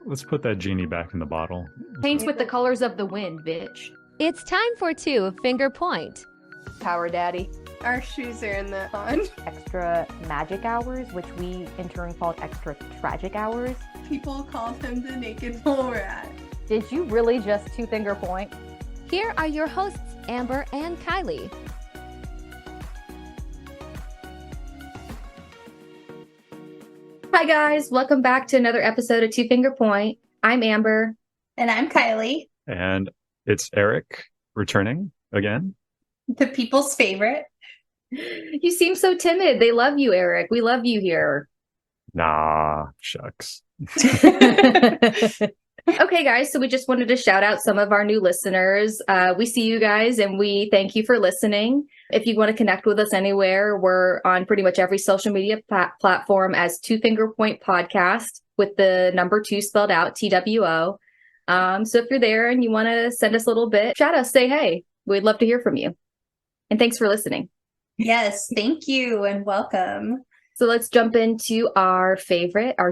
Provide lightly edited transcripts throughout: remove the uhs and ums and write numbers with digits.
Let's put that genie back in the bottle. Paints with the colors of the wind, bitch. It's time for two finger point. Power daddy. Our shoes are in the pond. Extra magic hours, which we in turn called extra tragic hours. People called him the naked mole rat. Did you really just two finger point? Here are your hosts, Amber and Kylie. Hi guys, welcome back to another episode of Two Finger Point. I'm Amber. And I'm Kylie. And it's Erik returning again. The people's favorite. You seem so timid. They love you, Erik. We love you here. Nah, shucks. Okay, guys, so we just wanted to shout out some of our new listeners. We see you guys and we thank you for listening. If you want to connect with us anywhere, we're on pretty much every social media platform as Two Finger Point Podcast with the number 2 spelled out, TWO. So if you're there and you want to send us a little bit, shout us, say hey. We'd love to hear from you. And thanks for listening. Yes, thank you and welcome. So let's jump into our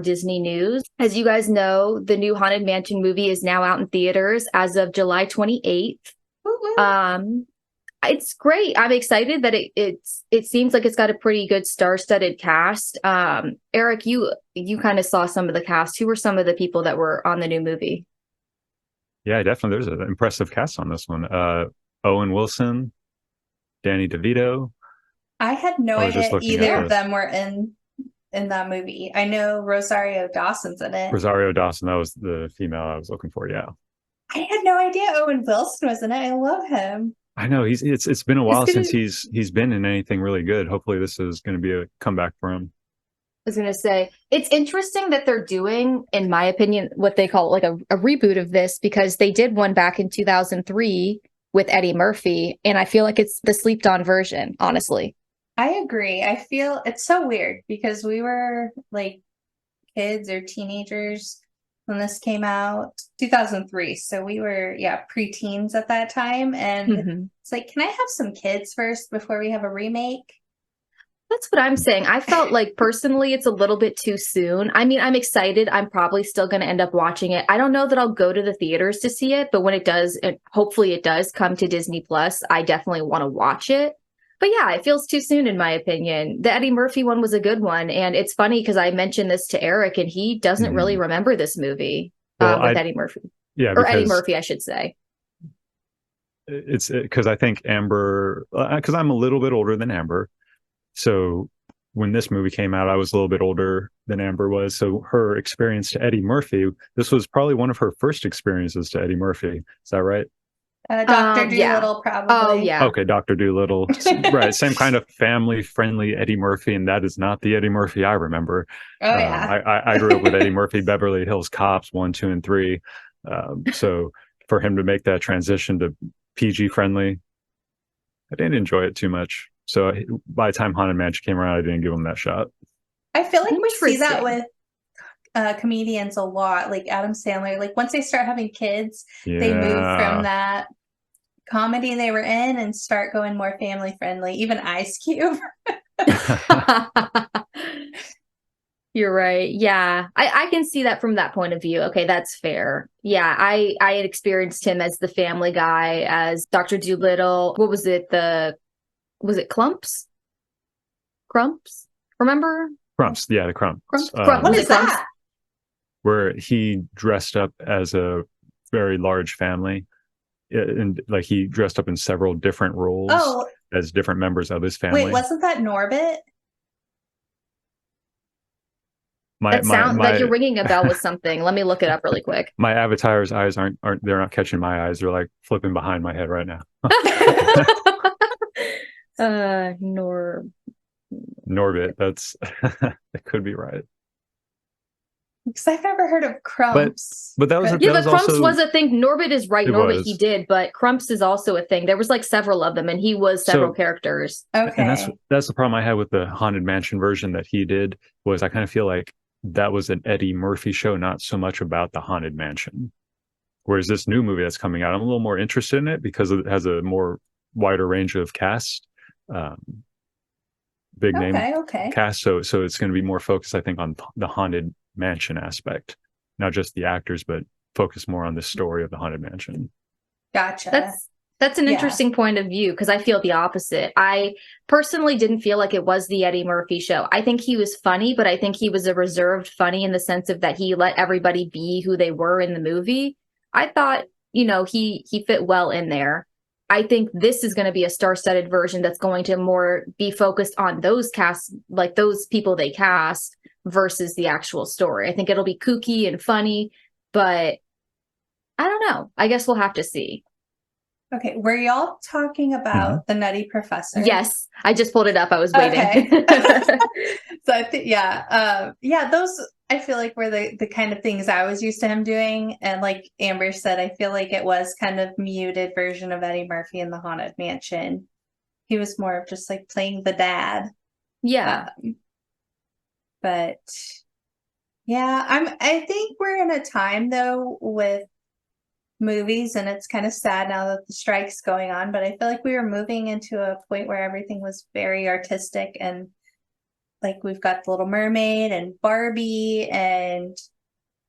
Disney news. As you guys know, the new Haunted Mansion movie is now out in theaters as of July 28th. Woo-woo. It's great. I'm excited that it seems like it's got a pretty good star-studded cast. Erik, you kind of saw some of the cast. Who were some of the people that were on the new movie? Yeah, definitely. There's an impressive cast on this one. Owen Wilson, Danny DeVito. I had no I was just idea looking either at of them were in that movie. I know Rosario Dawson's in it. Rosario Dawson, that was the female I was looking for, yeah. I had no idea Owen Wilson was in it. I love him. I know it's been a while It's gonna- since he's been in anything really good. Hopefully this is going to be a comeback for him. I was going to say, it's interesting that they're doing, in my opinion, what they call like a reboot of this, because they did one back in 2003 with Eddie Murphy, and I feel like it's the slept on version, honestly. I agree. I feel it's so weird because we were like kids or teenagers when this came out, 2003. So we were, preteens at that time. And It's like, can I have some kids first before we have a remake? That's what I'm saying. I felt like personally it's a little bit too soon. I mean, I'm excited. I'm probably still going to end up watching it. I don't know that I'll go to the theaters to see it, but when it does, and hopefully it does come to Disney Plus, I definitely want to watch it. But yeah, it feels too soon in my opinion. The Eddie Murphy one was a good one. And it's funny because I mentioned this to Erik and he doesn't really remember this movie with Eddie Murphy. Yeah, or Eddie Murphy, I should say. It's because I think Amber, because I'm a little bit older than Amber. So when this movie came out, I was a little bit older than Amber was. So her experience to Eddie Murphy, this was probably one of her first experiences to Eddie Murphy. Is that right? Dr. Yeah. Dolittle, probably. Oh, yeah. Okay, Dr. Dolittle. Right, same kind of family-friendly Eddie Murphy, and that is not the Eddie Murphy I remember. Oh, yeah. I grew up with Eddie Murphy, Beverly Hills Cops 1, 2, and 3. So for him to make that transition to PG-friendly, I didn't enjoy it too much. So by the time Haunted Mansion came around, I didn't give him that shot. I feel like we see that Interesting. with comedians a lot, like Adam Sandler. Like once they start having kids, they move Yeah. from that comedy they were in and start going more family friendly. Even Ice Cube. You're right. Yeah, I can see that from that point of view. Okay, that's fair. Yeah, I had experienced him as the family guy, as Dr. Dolittle. What was it? Was it Clumps? Crumps? Remember? Crumps, yeah, the Crumps. Crumps? What Was is it Crumps? that? Where he dressed up as a very large family. And like he dressed up in several different roles Oh, as different members of his family. wait, wasn't that Norbit? Like you're ringing a bell with something. Let me look it up really quick. My avatar's eyes aren't they're not catching my eyes. They're like flipping behind my head right now. Norbit, that's that could be right. Because I've never heard of Crumps. But that was Yeah, that the Crumps also, was a thing. Norbit is right. It Norbit was. he did, but Crumps is also a thing. There was like several of them, and he was several So- characters. Okay. and that's the problem I had with the Haunted Mansion version that he did, was I kind of feel like that was an Eddie Murphy show, not so much about the Haunted Mansion. Whereas this new movie that's coming out, I'm a little more interested in it because it has a more wider range of cast, big name Okay. cast. So it's going to be more focused, I think, on the Haunted Mansion aspect. not just the actors, but focus more on the story of the Haunted Mansion. Gotcha. That's an Yeah. interesting point of view, because I feel the opposite. I personally didn't feel like it was the Eddie Murphy show. I think he was funny, but I think he was a reserved funny in the sense of that he let everybody be who they were in the movie. I thought, he fit well in there. I think this is going to be a star-studded version that's going to more be focused on those casts, like those people they cast, versus the actual story. I think it'll be kooky and funny, but I don't know. I guess we'll have to see. Okay, were y'all talking about the Nutty Professor? Yes, I just pulled it up. I was waiting. Okay. So I think, those I feel like were the kind of things I was used to him doing. And like Amber said, I feel like it was kind of muted version of Eddie Murphy in the Haunted Mansion. He was more of just like playing the dad. Yeah. But yeah, I think we're in a time though with movies, and it's kind of sad now that the strike's going on, but I feel like we were moving into a point where everything was very artistic, and like we've got The Little Mermaid and Barbie and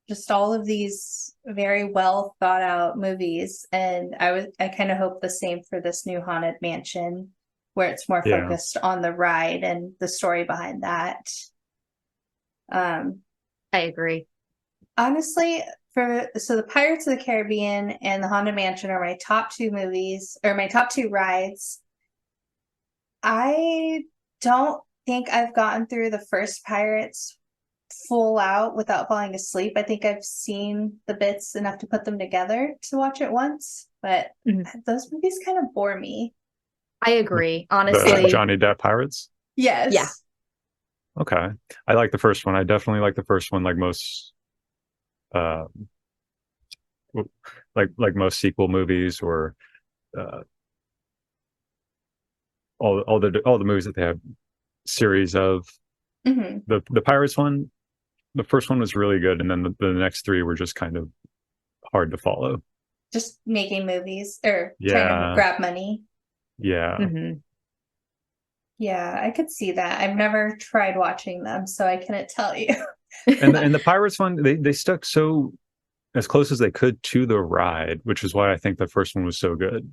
just all of these very well thought out movies, and I kind of hope the same for this new Haunted Mansion, where it's more focused on the ride and the story behind that. I agree. Honestly, so the Pirates of the Caribbean and the Haunted Mansion are my top two movies, or my top two rides. I don't think I've gotten through the first Pirates full out without falling asleep. I think I've seen the bits enough to put them together to watch it once, but those movies kind of bore me. I agree, honestly. The Johnny Depp Pirates? Yes. Yeah. Okay. I like the first one. I definitely like the first one, like most like most sequel movies, or all the movies that they have series of. The Pirates one, the first one was really good, and then the next three were just kind of hard to follow. Just making movies or trying to grab money. Yeah. Yeah, I could see that. I've never tried watching them, so I couldn't tell you. and the Pirates one, they stuck so as close as they could to the ride, which is why I think the first one was so good.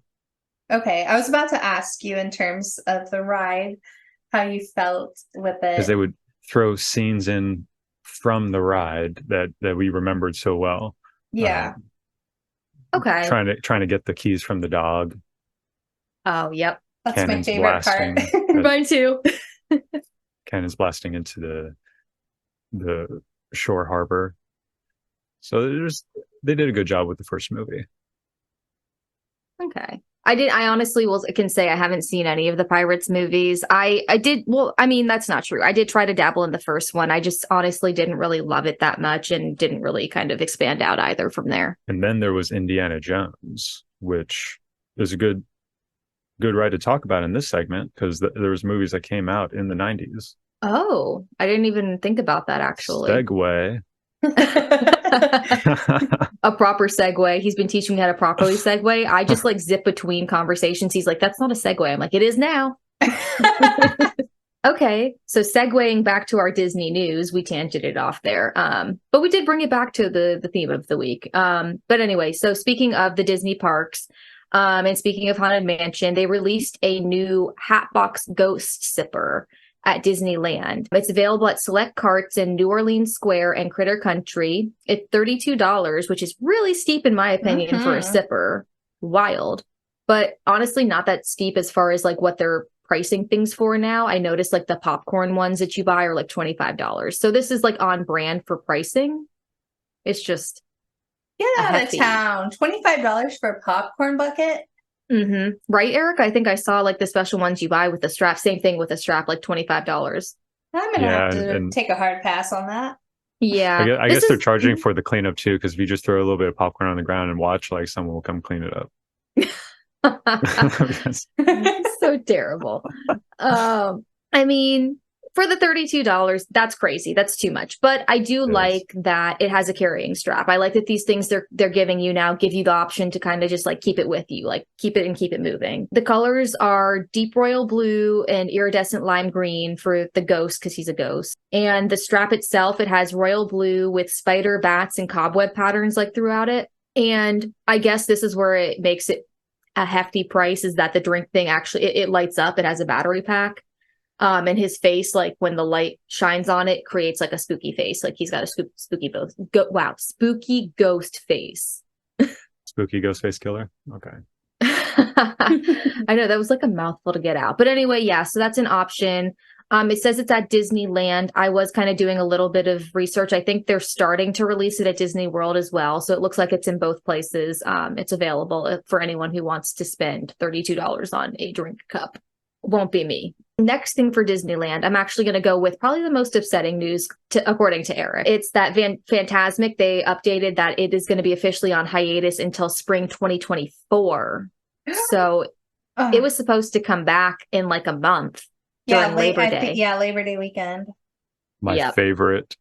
Okay, I was about to ask you in terms of the ride, how you felt with it. Because they would throw scenes in from the ride that we remembered so well. Yeah. Okay. Trying to get the keys from the dog. Oh, yep. That's Cannons my favorite blasting, part. Mine too. Cannons blasting into the shore harbor. So they did a good job with the first movie. Okay. I honestly can say I haven't seen any of the Pirates movies. I did, well, I mean, that's not true. I did try to dabble in the first one. I just honestly didn't really love it that much and didn't really kind of expand out either from there. And then there was Indiana Jones, which is a good ride to talk about in this segment, because there was movies that came out in the 90s. Oh, I didn't even think about that, actually. Segue. A proper segue. He's been teaching me how to properly segue. I just like zip between conversations. He's like, that's not a segue. I'm like, it is now. Okay, so segueing back to our Disney news, we tangented off there, but we did bring it back to the theme of the week. But anyway, so speaking of the Disney parks, and speaking of Haunted Mansion, they released a new Hatbox Ghost Sipper at Disneyland. It's available at select carts in New Orleans Square and Critter Country. It's $32, which is really steep in my opinion for a sipper. Wild. But honestly, not that steep as far as like what they're pricing things for now. I noticed like the popcorn ones that you buy are like $25. So this is like on brand for pricing. It's just get out of town. $25 for a popcorn bucket. Right, Eric? I think I saw like the special ones you buy with the strap. Same thing with a strap, like $25. I'm gonna have to take a hard pass on that. Yeah, I guess they're charging for the cleanup too, because if you just throw a little bit of popcorn on the ground and watch, like someone will come clean it up. So terrible. I mean, for the $32, that's crazy. That's too much. But I do It is. like that it has a carrying strap. I like that these things they're giving you now give you the option to kind of just like keep it with you, like keep it and keep it moving. The colors are deep royal blue and iridescent lime green for the ghost because he's a ghost. And the strap itself, it has royal blue with spider, bats, and cobweb patterns like throughout it. And I guess this is where it makes it a hefty price, is that the drink thing actually it lights up. It has a battery pack. And his face, like when the light shines on it, creates like a spooky face. Like he's got a spooky ghost. Spooky ghost face. Spooky ghost face killer. Okay. I know that was like a mouthful to get out. But anyway, yeah, so that's an option. It says it's at Disneyland. I was kind of doing a little bit of research. I think they're starting to release it at Disney World as well. So it looks like it's in both places. It's available for anyone who wants to spend $32 on a drink cup. Won't be me. Next thing for Disneyland, I'm actually going to go with probably the most upsetting news, according to Erik. It's that Fantasmic, they updated that it is going to be officially on hiatus until spring 2024. So it was supposed to come back in like a month. Yeah, Labor Day. Labor Day weekend. My favorite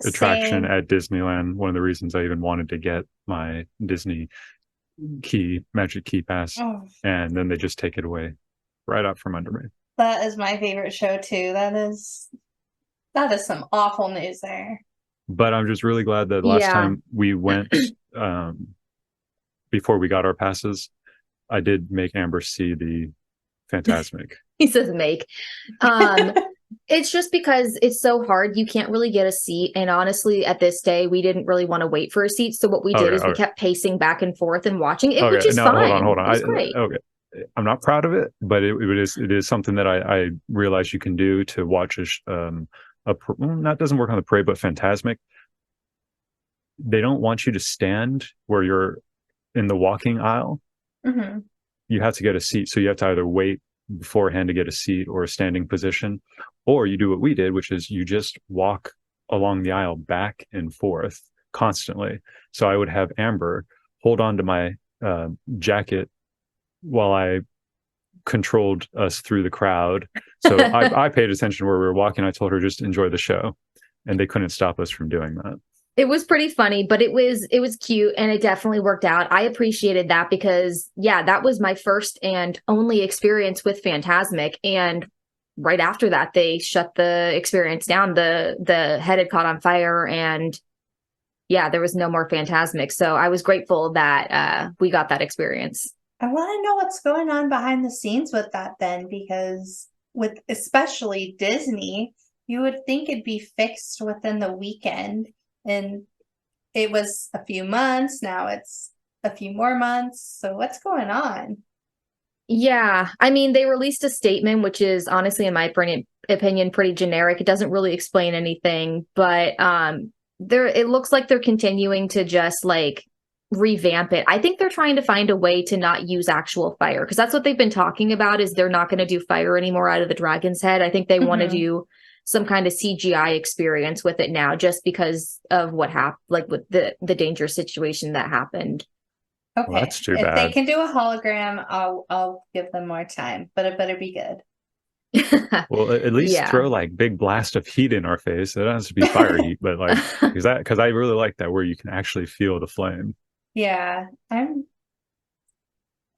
attraction Same. at Disneyland. One of the reasons I even wanted to get my Disney Magic Key Pass, and then they just take it away right out from under me. That is my favorite show too. That is some awful news there. But I'm just really glad that last time we went, before we got our passes, I did make Amber see the Fantasmic. He says make. It's just because it's so hard. You can't really get a seat. And honestly, at this day, we didn't really want to wait for a seat. So what we did is we kept pacing back and forth and watching it, which is fine. Hold on. It was great. I'm not proud of it, but it is something that I realize you can do to watch that doesn't work on the parade, but Fantasmic. They don't want you to stand where you're in the walking aisle. Mm-hmm. You have to get a seat. So you have to either wait beforehand to get a seat or a standing position, or you do what we did, which is you just walk along the aisle back and forth constantly. So I would have Amber hold on to my jacket while I controlled us through the crowd. So I paid attention where we were walking. I told her just enjoy the show, and they couldn't stop us from doing that. It was pretty funny, but it was cute, and it definitely worked out. I appreciated that because, that was my first and only experience with Fantasmic. And right after that, they shut the experience down. The head had caught on fire, and there was no more Fantasmic. So I was grateful that we got that experience. I want to know what's going on behind the scenes with that then, because with especially Disney, you would think it'd be fixed within the weekend. And it was a few months. Now it's a few more months. So what's going on? Yeah. I mean, they released a statement, which is honestly, in my opinion, pretty generic. It doesn't really explain anything, but it looks like they're continuing to just like revamp it. I think they're trying to find a way to not use actual fire, because that's what they've been talking about, is they're not going to do fire anymore out of the dragon's head. I think they want to do some kind of CGI experience with it now, just because of what happened, like with the dangerous situation that happened. Okay, well, that's too if bad. they can do a hologram, I'll give them more time, but it better be good. Well, at least throw like big blast of heat in our face. It doesn't have to be fire heat, but like because I really like that where you can actually feel the flame. Yeah, I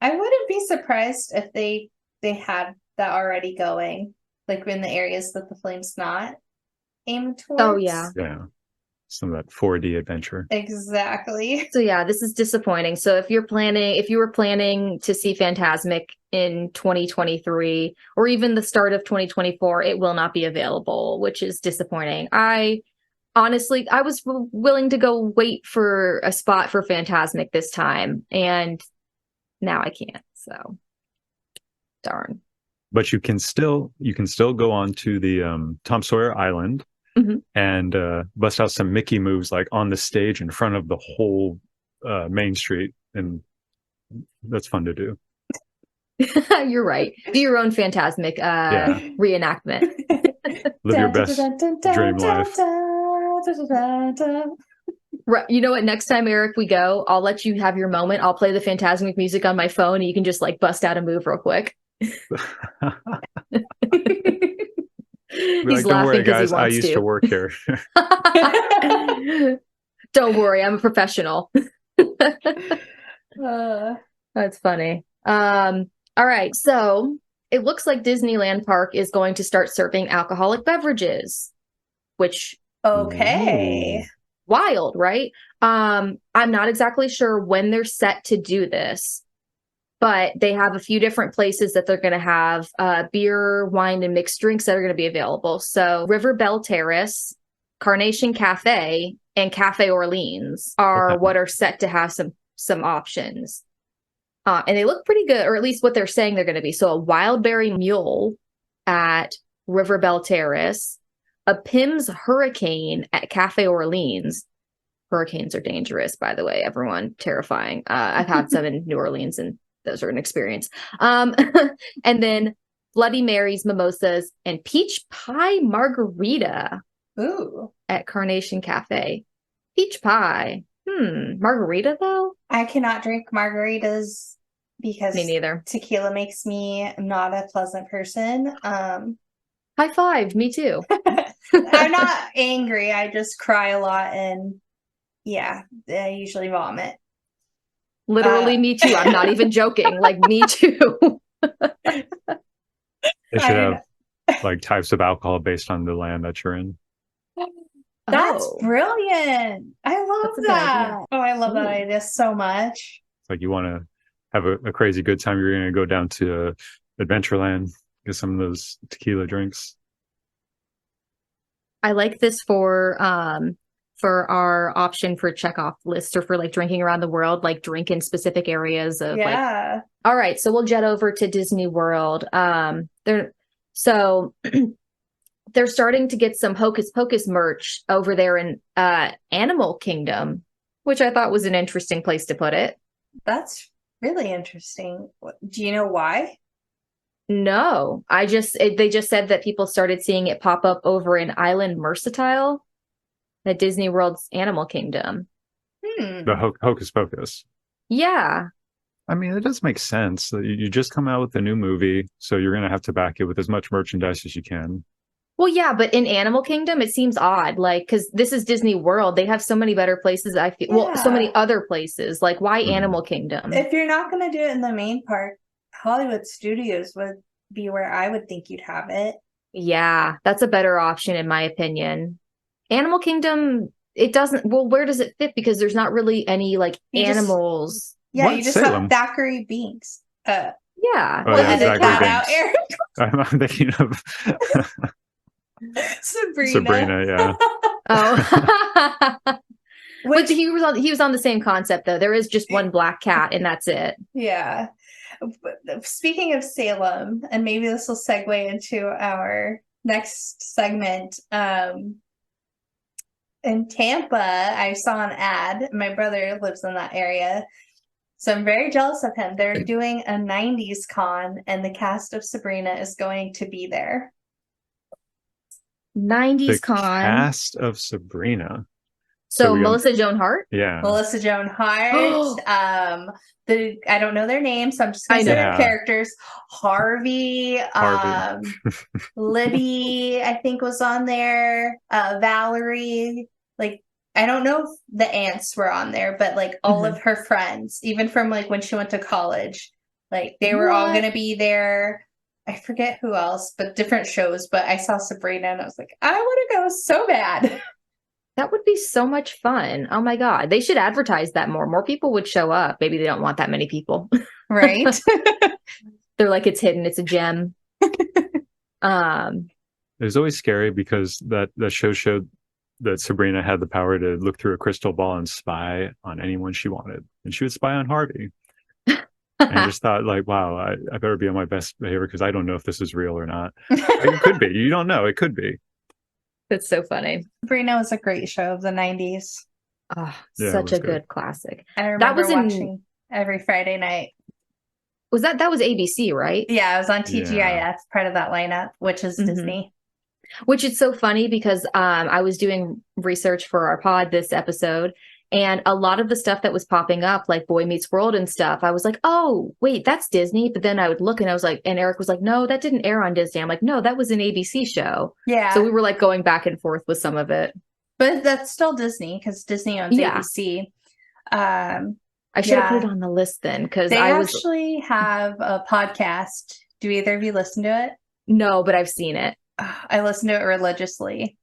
wouldn't be surprised if they had that already going, like in the areas that the flame's not aimed towards. Oh yeah. Some of that 4D adventure. Exactly. So this is disappointing. So if you were planning to see Fantasmic in 2023 or even the start of 2024, it will not be available, which is disappointing. Honestly, I was willing to go wait for a spot for Fantasmic this time, and now I can't. So darn. But you can still go on to the Tom Sawyer Island and bust out some Mickey moves like on the stage in front of the whole Main Street, and that's fun to do. You're right. Do your own Fantasmic reenactment. Live your best dream life. Right. You know what? Next time, Erik, we go, I'll let you have your moment. I'll play the Fantasmic music on my phone, and you can just like bust out a move real quick. Be He's like, don't worry, laughing because he guys. I wants used to work here. Don't worry, I'm a professional. Uh, That's funny. All right, so it looks like Disneyland Park is going to start serving alcoholic beverages, which okay. wild, right? I'm not exactly sure when they're set to do this, but they have a few different places that they're going to have beer, wine, and mixed drinks that are going to be available. So River Belle Terrace, Carnation Cafe, and Cafe Orleans are Okay. what are set to have some options. And they look pretty good, or at least what they're saying they're going to be. So a wild berry mule at River Belle Terrace, a Pim's Hurricane at Cafe Orleans. Hurricanes are dangerous, by the way, everyone. Terrifying. I've had some in New Orleans, and those are an experience. And then Bloody Marys, mimosas, and peach pie margarita Ooh. at Carnation Cafe. Peach pie. Margarita, though? I cannot drink margaritas because Me neither. tequila makes me not a pleasant person. High five. Me too. I'm not angry. I just cry a lot and yeah, I usually vomit. Literally, me too. I'm not even joking. Like, me too. They should have like types of alcohol based on the land that you're in. That's Oh. brilliant. I love That's a good that. idea. Oh, I love that Ooh. idea so much. It's like you want to have a crazy good time. You're going to go down to Adventureland, get some of those tequila drinks. I like this for our option for check off list, or for like drinking around the world, like drink in specific areas of like. Yeah. All right, so we'll jet over to Disney World. They're starting to get some Hocus Pocus merch over there in Animal Kingdom, which I thought was an interesting place to put it. That's really interesting. Do you know why? No, they just said that people started seeing it pop up over in Island Mercantile at Disney World's Animal Kingdom. The Hocus Pocus. Yeah. I mean, it does make sense. You just come out with a new movie, so you're going to have to back it with as much merchandise as you can. Well, yeah, but in Animal Kingdom, it seems odd, like, because this is Disney World. They have so many better places, I feel. Well, so many other places. Like, why Animal Kingdom? If you're not going to do it in the main park, Hollywood Studios would be where I would think you'd have it. Yeah, that's a better option, in my opinion. Animal Kingdom, it doesn't. Well, where does it fit? Because there's not really any like animals. Yeah, you just Salem? have Thackeray Binks. Yeah. Oh, Well, yeah, edit Zachary that out, Banks. Eric. I'm thinking of Sabrina. yeah. Oh. Which, But he was on the same concept though. There is just one black cat, and that's it. yeah. But speaking of Salem, and maybe this will segue into our next segment. In Tampa, I saw an ad. My brother lives in that area, so I'm very jealous of him. They're doing a 90s con, and the cast of Sabrina is going to be there. 90s The con. cast of Sabrina. So we got- Melissa Joan Hart? Yeah. Melissa Joan Hart. I don't know their names, so I'm just gonna say their Yeah. characters. Harvey. Libby, I think, was on there. Valerie. Like, I don't know if the aunts were on there, but like all of her friends, even from like when she went to college, like they were all gonna be there. I forget who else, but different shows. But I saw Sabrina and I was like, I want to go so bad. That would be so much fun. Oh my God. They should advertise that more. More people would show up. Maybe they don't want that many people. Right? They're like, it's hidden. It's a gem. It was always scary because that show showed that Sabrina had the power to look through a crystal ball and spy on anyone she wanted. And she would spy on Harvey. And I just thought, like, wow, I better be on my best behavior because I don't know if this is real or not. It could be. You don't know. It could be. That's so funny. Sabrina was a great show of the 90s. Oh, Yeah, it such was a good. good classic. I remember was in- watching every Friday night. That was ABC, right? Yeah, I was on TGIF, Yeah. part of that lineup, which is Disney. Which is so funny because I was doing research for our pod this episode, And a lot of the stuff that was popping up, like Boy Meets World and stuff, I was like, oh, wait, that's Disney. But then I would look and I was like, and Eric was like, no, that didn't air on Disney. I'm like, no, that was an ABC show. Yeah. So we were like going back and forth with some of it. But that's still Disney because Disney owns Yeah. ABC. I should have put it on the list then because they I was. actually have a podcast. Do either of you listen to it? No, but I've seen it. I listen to it religiously.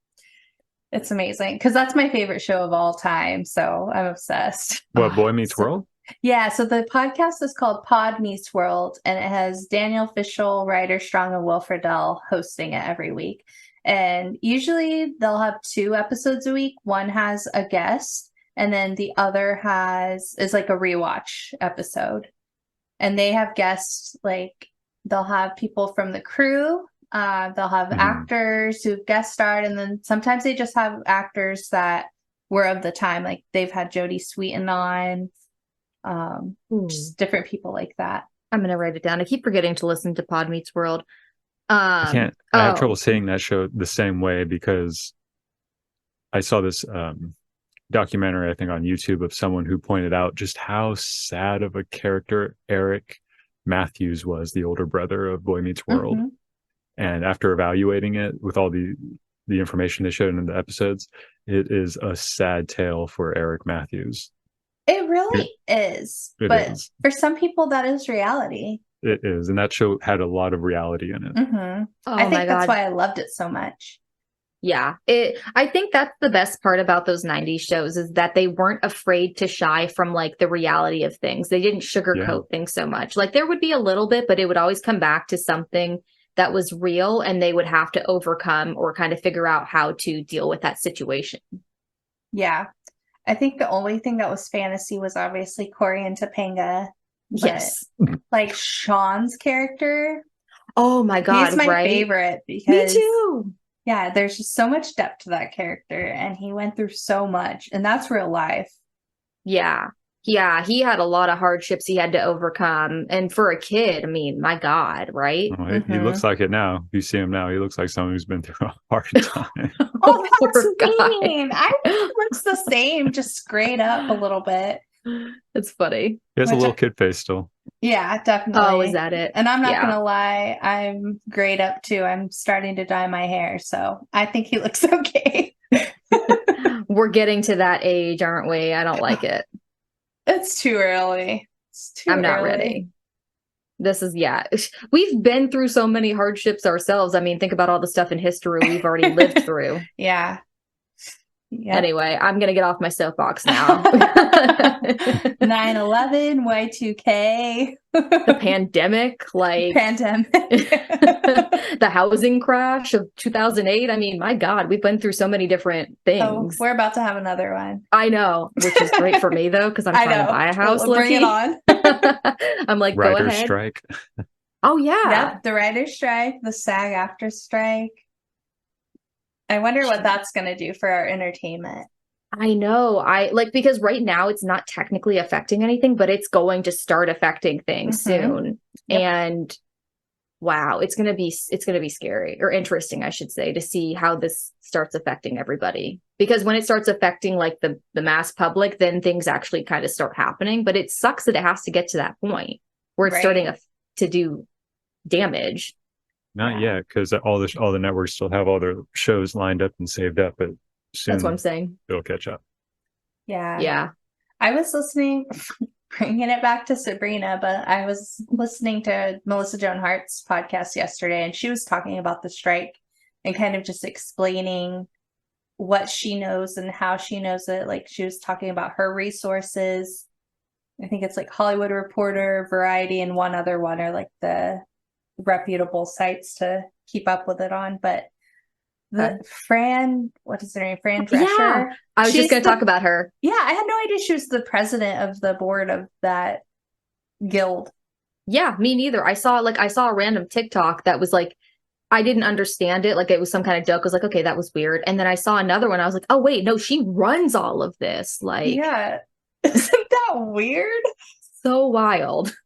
It's amazing because that's my favorite show of all time. So I'm obsessed. What, Boy Meets World? Yeah. So the podcast is called Pod Meets World, and it has Daniel Fishel, Ryder Strong, and Will Friedle hosting it every week. And usually they'll have 2 episodes a week. One has a guest, and then the other is like a rewatch episode. And they have guests, like they'll have people from the crew. They'll have actors who guest starred, and then sometimes they just have actors that were of the time. Like they've had Jodie Sweetin on, just different people like that. I'm gonna write it down. I keep forgetting to listen to Pod Meets World. I can't. I have trouble seeing that show the same way because I saw this documentary, I think, on YouTube of someone who pointed out just how sad of a character Erik Matthews was, the older brother of Boy Meets World. And after evaluating it with all the information they showed in the episodes, it is a sad tale for Erik Matthews. It really is. But for some people, that is reality. It is. And that show had a lot of reality in it. I think that's why I loved it so much. Yeah. I think that's the best part about those 90s shows is that they weren't afraid to shy from like the reality of things. They didn't sugarcoat things so much. Like there would be a little bit, but it would always come back to something that was real and they would have to overcome or kind of figure out how to deal with that situation. Yeah. I think the only thing that was fantasy was obviously Cory and Topanga. Yes. Like Sean's character. Oh my God. He's my favorite because me too. Yeah, there's just so much depth to that character and he went through so much and that's real life. Yeah. Yeah, he had a lot of hardships he had to overcome. And for a kid, I mean, my God, right? Oh, he looks like it now. If you see him now, he looks like someone who's been through a hard time. Oh, that's mean. I think he looks the same, just grayed up a little bit. It's funny. He has a little kid face still. Yeah, definitely. Oh, is that it? And I'm not going to lie, I'm grayed up too. I'm starting to dye my hair. So I think he looks okay. We're getting to that age, aren't we? I don't like it. It's too early. I'm not ready. This is, we've been through so many hardships ourselves. I mean, think about all the stuff in history we've already lived through. Yeah. Anyway, I'm going to get off my soapbox now. 9/11, Y2K. The pandemic, the housing crash of 2008. I mean, my God, we've been through so many different things. Oh, we're about to have another one. I know, which is great for me though, because I'm trying to buy a house. Bring it on. I'm like, Writer's go ahead. strike. Oh yeah. Yep, the writer's strike, the SAG-AFTRA strike. I wonder what that's going to do for our entertainment. I know. Because right now it's not technically affecting anything, but it's going to start affecting things soon. Yep. And wow, it's going to be scary or interesting, I should say, to see how this starts affecting everybody. Because when it starts affecting like the mass public, then things actually kind of start happening. But it sucks that it has to get to that point where it's starting to do damage. Not yet, because all the networks still have all their shows lined up and saved up, but soon that's what I'm saying. It'll catch up. Yeah. I was listening, bringing it back to Sabrina, but I was listening to Melissa Joan Hart's podcast yesterday, and she was talking about the strike and kind of just explaining what she knows and how she knows it. Like she was talking about her resources. I think it's like Hollywood Reporter, Variety, and one other one are like the reputable sites to keep up with it on. But what is her name? Fran Drescher. Yeah, I was just going to talk about her. Yeah, I had no idea she was the president of the board of that guild. Yeah, me neither. I saw a random TikTok that was like, I didn't understand it. Like it was some kind of joke. I was like, okay, that was weird. And then I saw another one. I was like, oh wait, no, she runs all of this. Like, yeah, isn't that weird? So wild.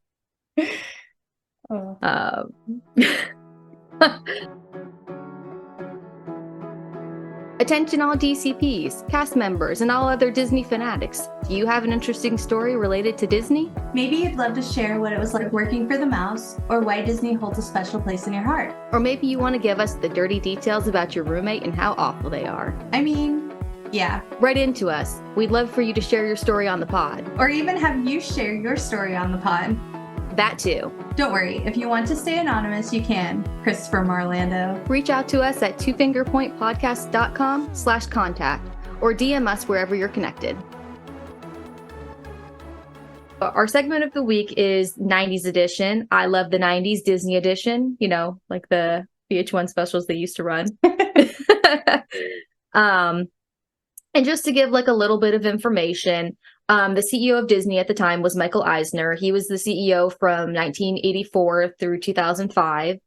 Attention all DCPs, cast members, and all other Disney fanatics. Do you have an interesting story related to Disney? Maybe you'd love to share what it was like working for the mouse, or why Disney holds a special place in your heart. Or maybe you want to give us the dirty details about your roommate and how awful they are. I mean, yeah. Write into us. We'd love for you to share your story on the pod. Or even have you share your story on the pod. That too. Don't worry, if you want to stay anonymous, you can. Christopher Marlando. Reach out to us at twofingerpointpodcast.com/contact or DM us wherever you're connected. Our segment of the week is 90s edition. I love the 90s Disney edition, you know, like the VH1 specials they used to run. And just to give like a little bit of information, the CEO of Disney at the time was Michael Eisner. He was the CEO from 1984 through 2005.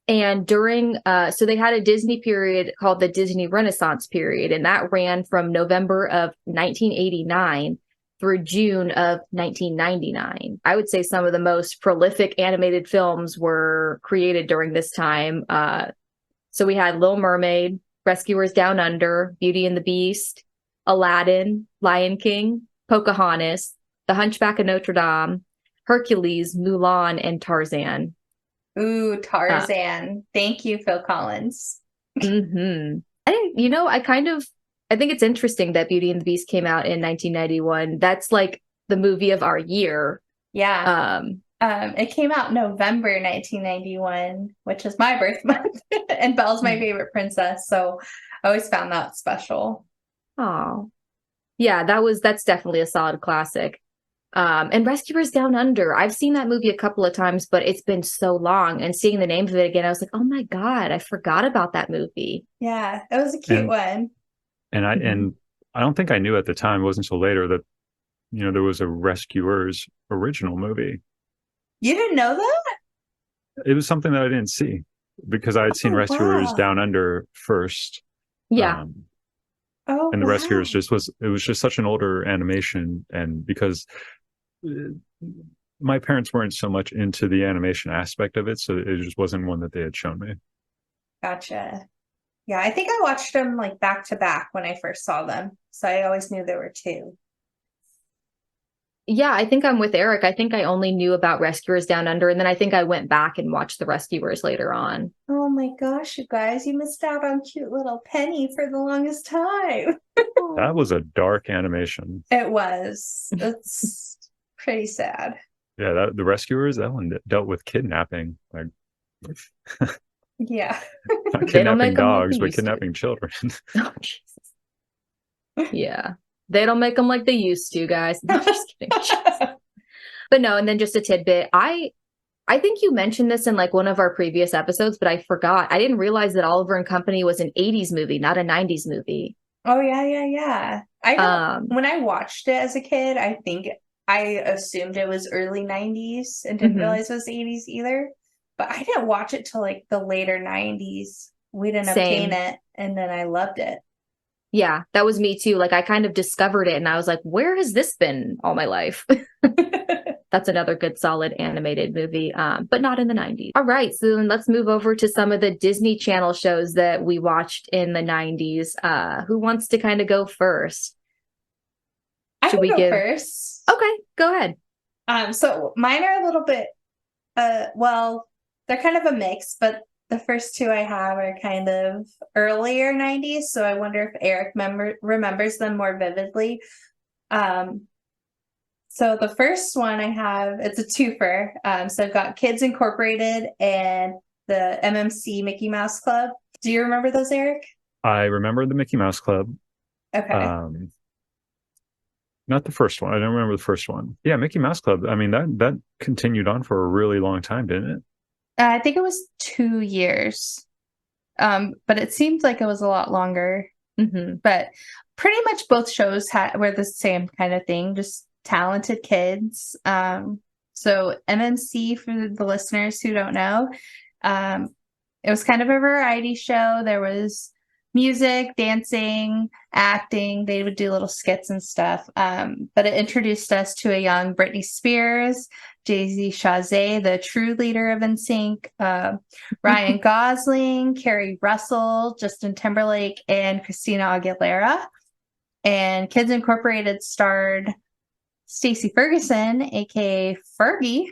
And during, so they had a Disney period called the Disney Renaissance period, and that ran from November of 1989 through June of 1999. I would say some of the most prolific animated films were created during this time. So we had Little Mermaid, Rescuers Down Under, Beauty and the Beast, Aladdin, Lion King, Pocahontas, The Hunchback of Notre Dame, Hercules, Mulan, and Tarzan. Ooh, Tarzan. Thank you, Phil Collins. Mm-hmm. I think it's interesting that Beauty and the Beast came out in 1991. That's like the movie of our year. Yeah. It came out November 1991, which is my birth month, and Belle's my favorite princess, so I always found that special. Oh, yeah, that's definitely a solid classic. And Rescuers Down Under, I've seen that movie a couple of times, but it's been so long, and seeing the name of it again, I was like, oh my God, I forgot about that movie. Yeah, it was a cute one. And I don't think I knew at the time, it wasn't until later that, you know, there was a Rescuers original movie. You didn't know that? It was something that I didn't see because I had seen Rescuers Down Under first. Yeah. And the Rescuers it was just such an older animation. And because my parents weren't so much into the animation aspect of it, so it just wasn't one that they had shown me. Gotcha. Yeah, I think I watched them like back to back when I first saw them. So I always knew there were two. Yeah, I think I'm with Eric. I think I only knew about Rescuers Down Under, and then I think I went back and watched The Rescuers later on. Oh my gosh, you guys, you missed out on cute little Penny for the longest time. That was a dark animation. It was. It's pretty sad. Yeah, The Rescuers, that one dealt with kidnapping. Like, yeah. not kidnapping dogs, but kidnapping children. Oh, Jesus. Yeah. They don't make them like they used to, guys. No, just kidding. But no, and then just a tidbit. I think you mentioned this in like one of our previous episodes, but I forgot. I didn't realize that Oliver and Company was an 80s movie, not a 90s movie. Oh, yeah. When I watched it as a kid, I think I assumed it was early 90s and didn't realize it was 80s either. But I didn't watch it till like the later 90s. We didn't obtain it, and then I loved it. Yeah, that was me too. Like I kind of discovered it and I was like, where has this been all my life? That's another good solid animated movie, but not in the 90s. All right, so then let's move over to some of the Disney Channel shows that we watched in the 90s. Who wants to kind of go first? I can go first. Okay, go ahead. So mine are a little bit, well, they're kind of a mix, but the first two I have are kind of earlier 90s, so I wonder if Eric remembers them more vividly. So the first one I have, it's a twofer. So I've got Kids Incorporated and the MMC Mickey Mouse Club. Do you remember those, Eric? I remember the Mickey Mouse Club. Okay. Not the first one. I don't remember the first one. Yeah, Mickey Mouse Club. I mean, that continued on for a really long time, didn't it? I think it was 2 years. But it seemed like it was a lot longer. Mm-hmm. But pretty much both shows were the same kind of thing, just talented kids. So MMC, for the listeners who don't know, it was kind of a variety show. There was music, dancing, acting. They would do little skits and stuff. But it introduced us to a young Britney Spears, Jay-Z Chazé, the true leader of NSYNC, Ryan Gosling, Kerry Russell, Justin Timberlake, and Christina Aguilera. And Kids Incorporated starred Stacey Ferguson, aka Fergie,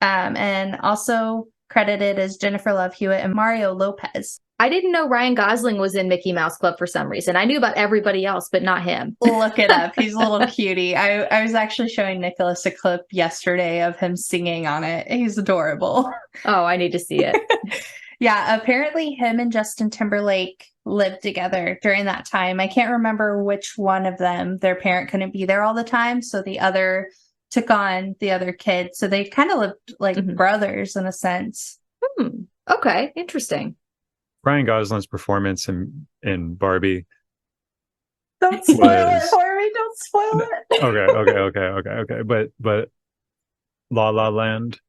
and also credited as Jennifer Love Hewitt and Mario Lopez. I didn't know Ryan Gosling was in Mickey Mouse Club for some reason. I knew about everybody else, but not him. Look it up. He's a little cutie. I was actually showing Nicholas a clip yesterday of him singing on it. He's adorable. Oh, I need to see it. Yeah, apparently him and Justin Timberlake lived together during that time. I can't remember which one of them, their parent couldn't be there all the time, so the other took on the other kid. So they kind of lived like brothers in a sense. Okay, interesting. Ryan Gosling's performance in Barbie. Don't spoil it for me. Don't spoil it. Okay. But La La Land.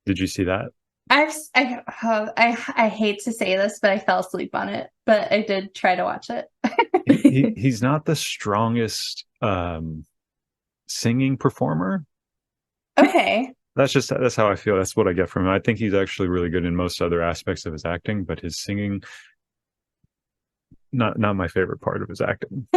Did you see that? I hate to say this, but I fell asleep on it. But I did try to watch it. He's not the strongest singing performer. Okay. That's how I feel. That's what I get from him. I think he's actually really good in most other aspects of his acting, but his singing, not my favorite part of his acting.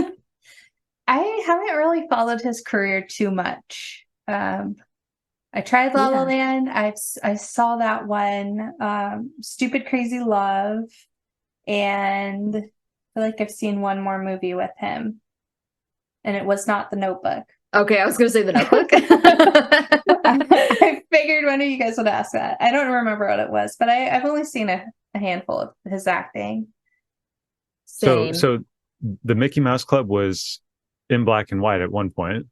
I haven't really followed his career too much. I tried La La Land. I saw that one. Stupid Crazy Love, and I feel like I've seen one more movie with him, and it was not The Notebook. Okay, I was going to say The Notebook. I figured one of you guys would ask that. I don't remember what it was, but I've only seen a handful of his acting. Same. So the Mickey Mouse Club was in black and white at one point.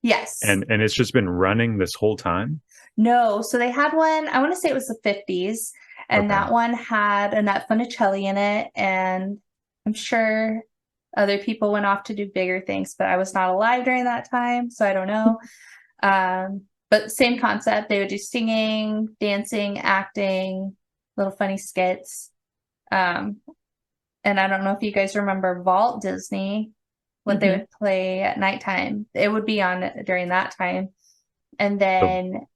Yes. And it's just been running this whole time? No. So they had one, I want to say it was the 50s, and that one had Annette Funicelli in it, and I'm sure other people went off to do bigger things, but I was not alive during that time, so I don't know. But same concept. They would do singing, dancing, acting, little funny skits. And I don't know if you guys remember Vault Disney, what they would play at nighttime. It would be on during that time. And then,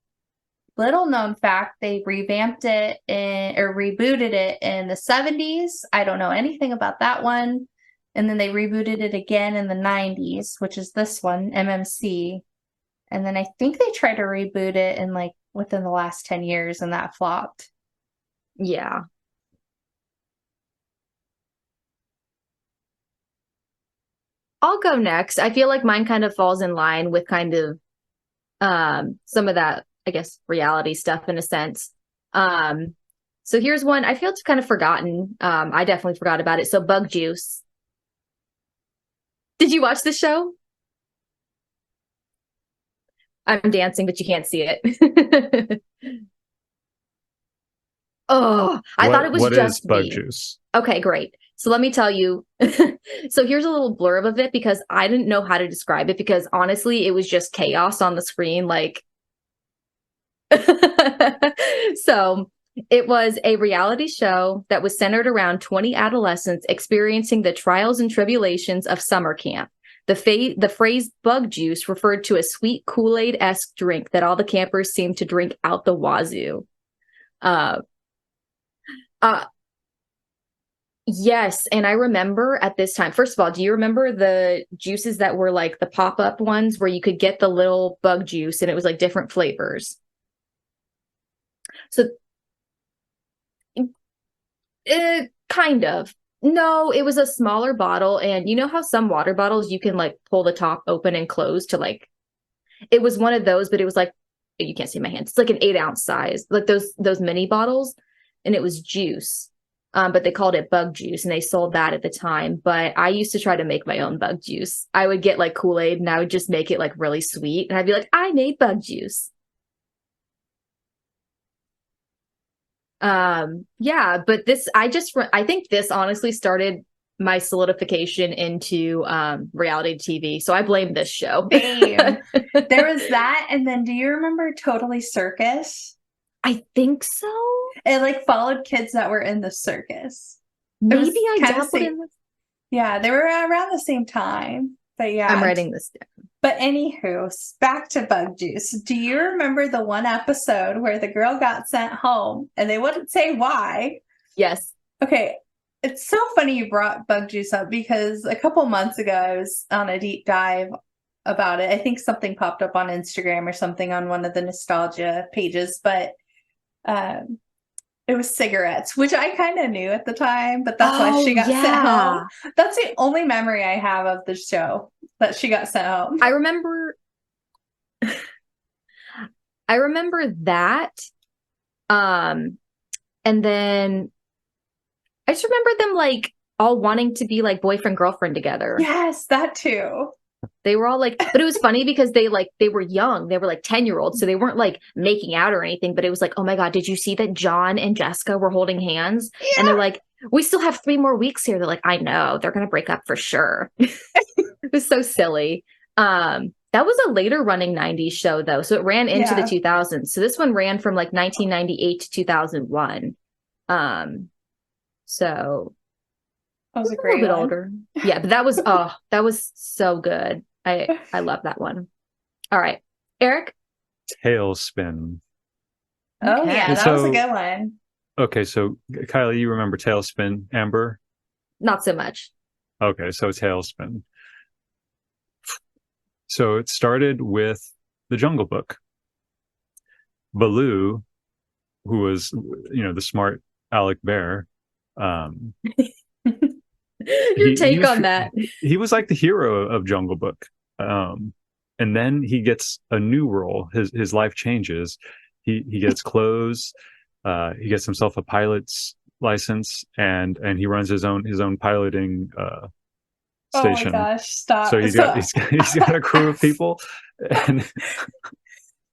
little known fact, they revamped it or rebooted it in the 70s. I don't know anything about that one. And then they rebooted it again in the 90s, which is this one, MMC. And then I think they tried to reboot it in like within the last 10 years, and that flopped. Yeah. I'll go next. I feel like mine kind of falls in line with kind of some of that, I guess, reality stuff in a sense. So here's one I feel it's kind of forgotten. I definitely forgot about it. So Bug Juice. Did you watch the show? I'm dancing, but you can't see it. Oh, I thought it was just Bug me. Juice? Okay, great. So let me tell you. So here's a little blurb of it, because I didn't know how to describe it, because honestly, it was just chaos on the screen. Like, so it was a reality show that was centered around 20 adolescents experiencing the trials and tribulations of summer camp. The phrase bug juice referred to a sweet Kool-Aid-esque drink that all the campers seemed to drink out the wazoo. Yes, and I remember at this time, first of all, do you remember the juices that were like the pop-up ones where you could get the little bug juice and it was like different flavors? So kind of. No, it was a smaller bottle, and you know how some water bottles you can like pull the top open and close to like, it was one of those, but it was like, you can't see my hands. It's like an 8-ounce size, like those mini bottles, and it was juice. But they called it bug juice, and they sold that at the time. But I used to try to make my own bug juice. I would get like Kool-Aid, and I would just make it like really sweet, and I'd be like, I made bug juice. Yeah, but I think this honestly started my solidification into reality TV. So I blame this show. Same. There was that, and then do you remember Totally Circus? I think so. It like followed kids that were in the circus. Maybe was I kinda dabbled sa- in this. Yeah, they were around the same time. But yeah. I'm writing this down. But anywho, back to Bug Juice. Do you remember the one episode where the girl got sent home and they wouldn't say why? Yes. Okay, it's so funny you brought Bug Juice up because a couple months ago I was on a deep dive about it. I think something popped up on Instagram or something on one of the nostalgia pages, but it was cigarettes, which I kind of knew at the time, but that's why she got sent home. That's the only memory I have of the show, that she got sent home. I remember that. And then I just remember them like all wanting to be like boyfriend girlfriend together. Yes, that too. They were all like, but it was funny because they were young. They were like 10-year-olds. So they weren't like making out or anything, but it was like, oh my God, did you see that John and Jessica were holding hands? Yeah. And they're like, we still have 3 more weeks here. They're like, I know, they're going to break up for sure. It was so silly. That was a later running 90s show though. So it ran into the 2000s. So this one ran from like 1998 to 2001. So that was a little bit one. older. Yeah, but that was so good. I love that one. All right. Eric? Tailspin. Oh Okay. yeah, that was a good one. Okay, so Kylie, you remember Tailspin, Amber? Not so much. Okay, so Tailspin. So it started with the Jungle Book. Baloo, who was, the smart Alec Bear, Your take on that. He was like the hero of Jungle Book. And then he gets a new role. His life changes. He gets clothes. He gets himself a pilot's license, and he runs his own piloting station. Oh my gosh, stop. So he's got a crew of people. And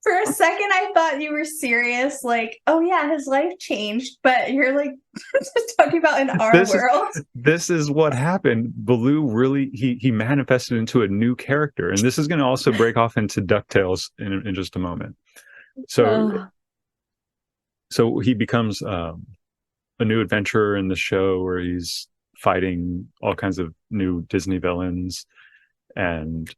for a second I thought you were serious, like, oh yeah, his life changed, but you're like just talking about in our world. This is what happened. Baloo really he manifested into a new character, and this is going to also break off into DuckTales in just a moment. So he becomes a new adventurer in the show where he's fighting all kinds of new Disney villains, and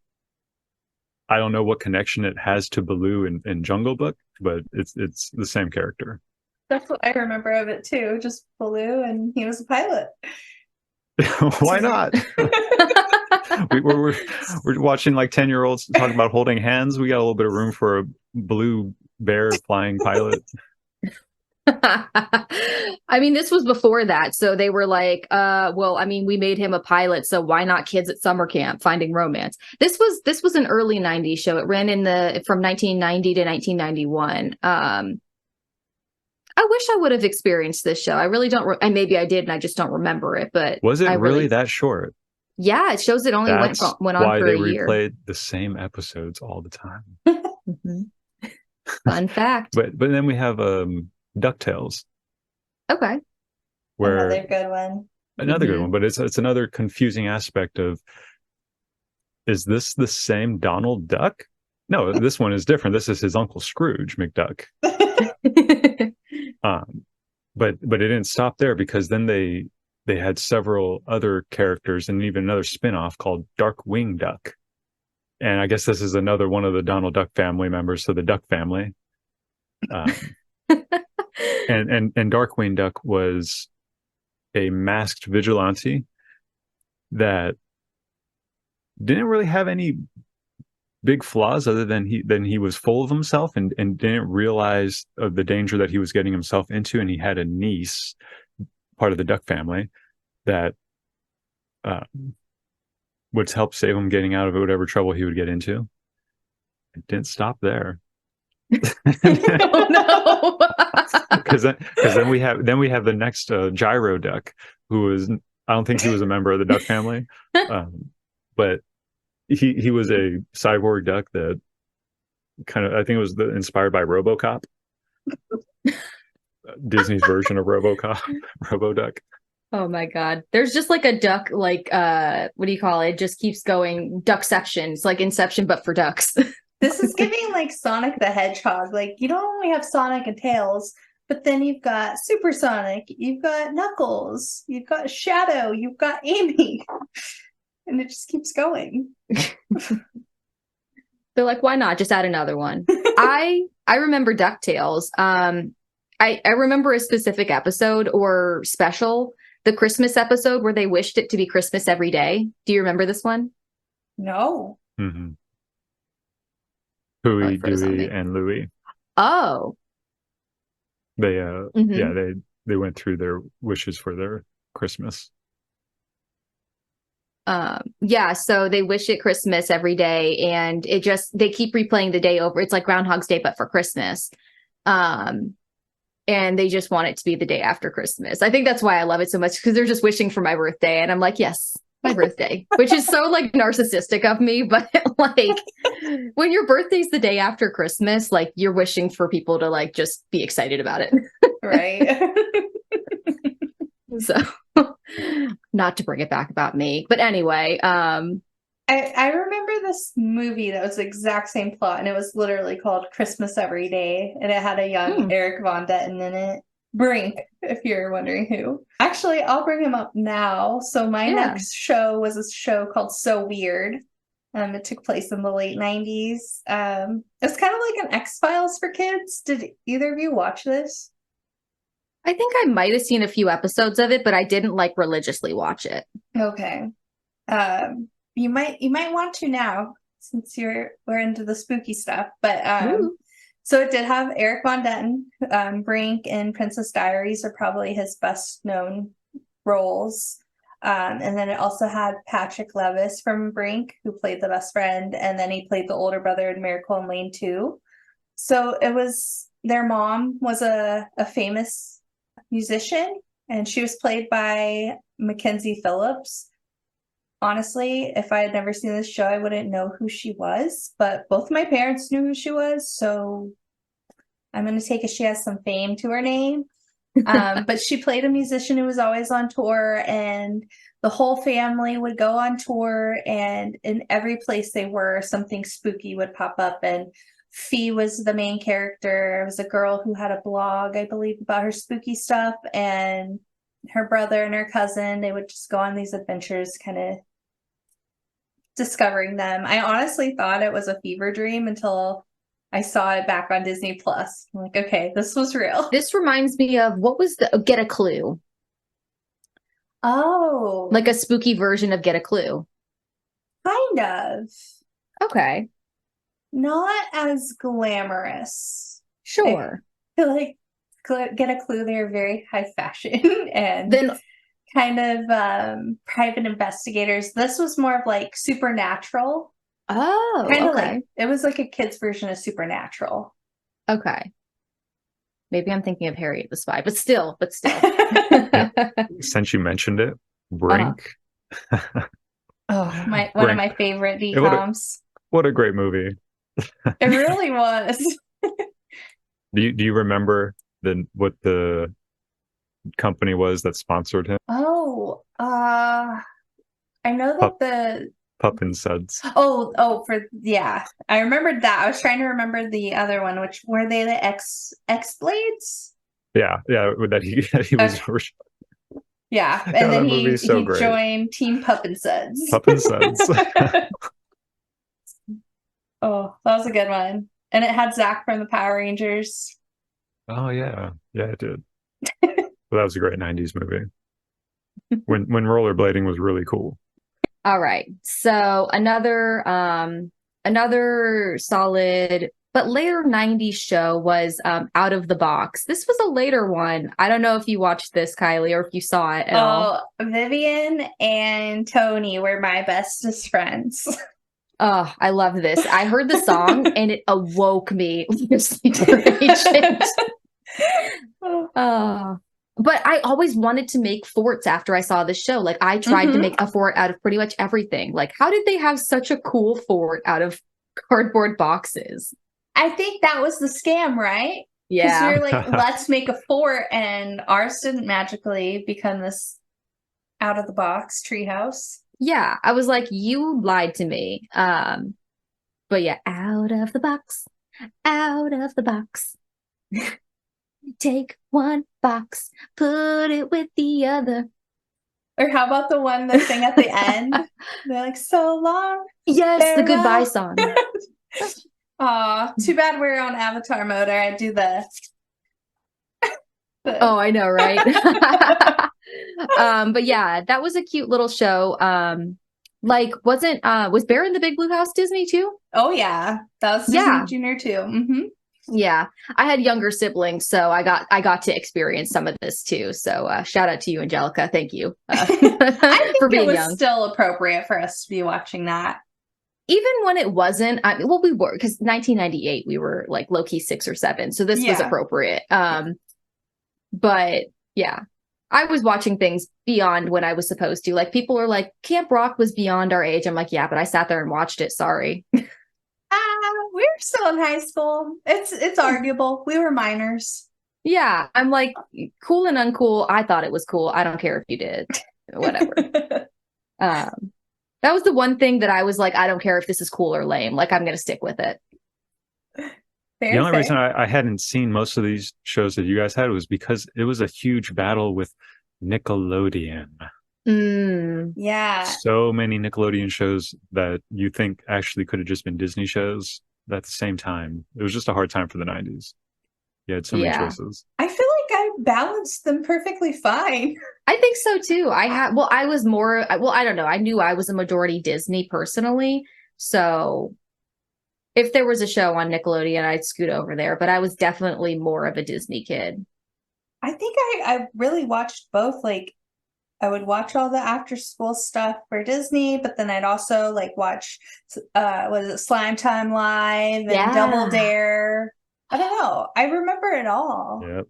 I don't know what connection it has to Baloo in Jungle Book, but it's the same character. That's what I remember of it too. Just Baloo, and he was a pilot. Why not? we're watching like 10-year-olds talk about holding hands. We got a little bit of room for a blue bear flying pilot. I mean, this was before that. So they were like, we made him a pilot, so why not kids at summer camp finding romance? This was an early 90s show. It ran from 1990 to 1991. I wish I would have experienced this show. I really don't, and maybe I did and I just don't remember it, but was it really that short? Yeah, it shows it only went on for a year. Why they replayed the same episodes all the time. Mm-hmm. Fun fact. But then we have DuckTales. Okay. Where another good one. Another good one, but it's another confusing aspect of, is this the same Donald Duck? No, this one is different. This is his Uncle Scrooge McDuck. But it didn't stop there, because then they had several other characters and even another spin-off called Darkwing Duck. And I guess this is another one of the Donald Duck family members, so the Duck family. And Darkwing Duck was a masked vigilante that didn't really have any big flaws other than he was full of himself and didn't realize of the danger that he was getting himself into. And he had a niece, part of the Duck family, that would help save him getting out of whatever trouble he would get into. It didn't stop there. Oh no. Because then we have the next Gyro Duck, who was, I don't think he was a member of the Duck family, but he was a cyborg duck that kind of, I think it was inspired by RoboCop, Disney's version of RoboCop, RoboDuck. Oh my God. There's just like a duck, like what do you call it? It just keeps going, Duckception. It's like Inception, but for ducks. This is giving like Sonic the Hedgehog. Like, you don't only have Sonic and Tails, But then you've got Supersonic, you've got Knuckles, you've got Shadow, you've got Amy. And it just keeps going. They're like, why not? Just add another one. I remember DuckTales. I remember a specific episode or special, the Christmas episode where they wished it to be Christmas every day. Do you remember this one? No. Mm-hmm. Oh, Huey, it froze on Dewey, me. and Louie. Oh. They Mhm. yeah, they went through their wishes for their Christmas. Yeah, so they wish it Christmas every day, and they keep replaying the day over. It's like Groundhog's Day, but for Christmas. And they just want it to be the day after Christmas. I think that's why I love it so much, because they're just wishing for my birthday, and I'm like, yes, my birthday, which is so like narcissistic of me, but like when your birthday's the day after Christmas, like you're wishing for people to like just be excited about it. Right. So not to bring it back about me, but anyway, I remember this movie that was the exact same plot, and it was literally called Christmas Every Day, and it had a young Erik Von Detten in it. Brink, if you're wondering who. Actually, I'll bring him up now. So my next show was a show called So Weird. It took place in the late 90s. It's kind of like an X-Files for kids. Did either of you watch this? I think I might have seen a few episodes of it, but I didn't like religiously watch it. Okay. You might want to now, since we're into the spooky stuff. But so it did have Erik Von Detten. Brink and Princess Diaries are probably his best known roles. And then it also had Patrick Levis from Brink, who played the best friend, and then he played the older brother in Miracle in Lane 2. So it was, their mom was a famous musician, and she was played by Mackenzie Phillips. Honestly, if I had never seen this show, I wouldn't know who she was, but both my parents knew who she was, so I'm going to take it she has some fame to her name. But she played a musician who was always on tour, and the whole family would go on tour, and in every place they were, something spooky would pop up. And Fee was the main character. It was a girl who had a blog, I believe, about her spooky stuff, and her brother and her cousin, they would just go on these adventures, kind of discovering them. I honestly thought it was a fever dream until I saw it back on Disney Plus. I'm like, okay, this was real. This reminds me of, what was the Get a Clue? Oh. Like a spooky version of Get a Clue. Kind of. Okay. Not as glamorous. Sure. I feel like Get a Clue, they're very high fashion and Then kind of private investigators. This was more of like Supernatural. oh, Kind of okay. like, it was like a kid's version of Supernatural. Okay. Maybe I'm thinking of Harriet the Spy, but still. Since you mentioned it, Brink. Oh, One of my favorite DComs. What a great movie. It really was. Do you remember what the company was that sponsored him? Oh, I know that the Pup and Suds. I remembered that. I was trying to remember the other one, which were they the X Blades? Yeah, that he was. Okay. Yeah, and then he joined Team Pup and Suds. Pup and Suds. Oh, that was a good one. And it had Zach from the Power Rangers. Oh yeah, it did. Well, that was a great 90s movie. When rollerblading was really cool. all right. So another solid but later 90s show was Out of the Box. This was a later one. I don't know if you watched this, Kylie, or if you saw it at all. Vivian and Tony were my bestest friends. Oh, I love this. I heard the song and it awoke me. But I always wanted to make forts after I saw this show. Like I tried to make a fort out of pretty much everything. Like how did they have such a cool fort out of cardboard boxes? I think that was the scam, right? Yeah. Because you're like, let's make a fort, and ours didn't magically become this out of the box treehouse. Yeah, I was like, you lied to me. But yeah, out of the box, out of the box. Take one box, put it with the other. Or how about the one that sing at the end? They're like, so long. Yes, the goodbye farewell. song. Aw, too bad we're on Avatar mode, or I'd do the Oh, I know, right? But yeah, that was a cute little show. Was Bear in the Big Blue House Disney too? Oh yeah, that was Disney Yeah. Junior too. Mm-hmm. Yeah, I had younger siblings, so I got to experience some of this too. So shout out to you, Angelica. Thank you I think for it being was young. still appropriate for us to be watching that. Even when it wasn't, we were, because 1998 we were like low key 6 or 7, so this was Yeah. appropriate. But yeah, I was watching things beyond when I was supposed to. Like people are like, Camp Rock was beyond our age. I'm like, yeah, but I sat there and watched it. Sorry. We were still in high school. It's arguable. We were minors. Yeah, I'm like, cool and uncool. I thought it was cool. I don't care if you did. Whatever. That was the one thing that I was like, I don't care if this is cool or lame. Like, I'm going to stick with it. The only reason I hadn't seen most of these shows that you guys had was because it was a huge battle with Nickelodeon. Yeah. So many Nickelodeon shows that you think actually could have just been Disney shows at the same time. It was just a hard time for the 90s. You had so many choices. I feel like I balanced them perfectly fine. I think so too. I don't know. I knew I was a majority Disney personally. So if there was a show on Nickelodeon, I'd scoot over there. But I was definitely more of a Disney kid. I think I really watched both. Like, I would watch all the after school stuff for Disney, but then I'd also like watch was it Slime Time Live and Double Dare. I don't know. I remember it all. Yep.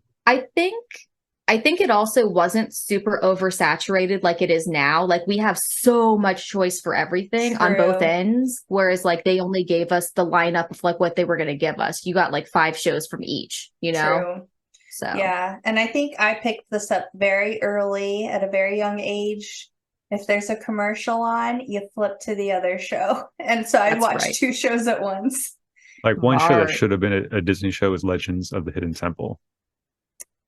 I think it also wasn't super oversaturated like it is now. Like we have so much choice for everything on both ends, whereas like they only gave us the lineup of like what they were going to give us. You got like 5 shows from each, you know? True. So yeah, and I think I picked this up very early at a very young age. If there's a commercial on, you flip to the other show, and so I'd watch 2 shows at once. Like one show that should have been a Disney show is Legends of the Hidden Temple.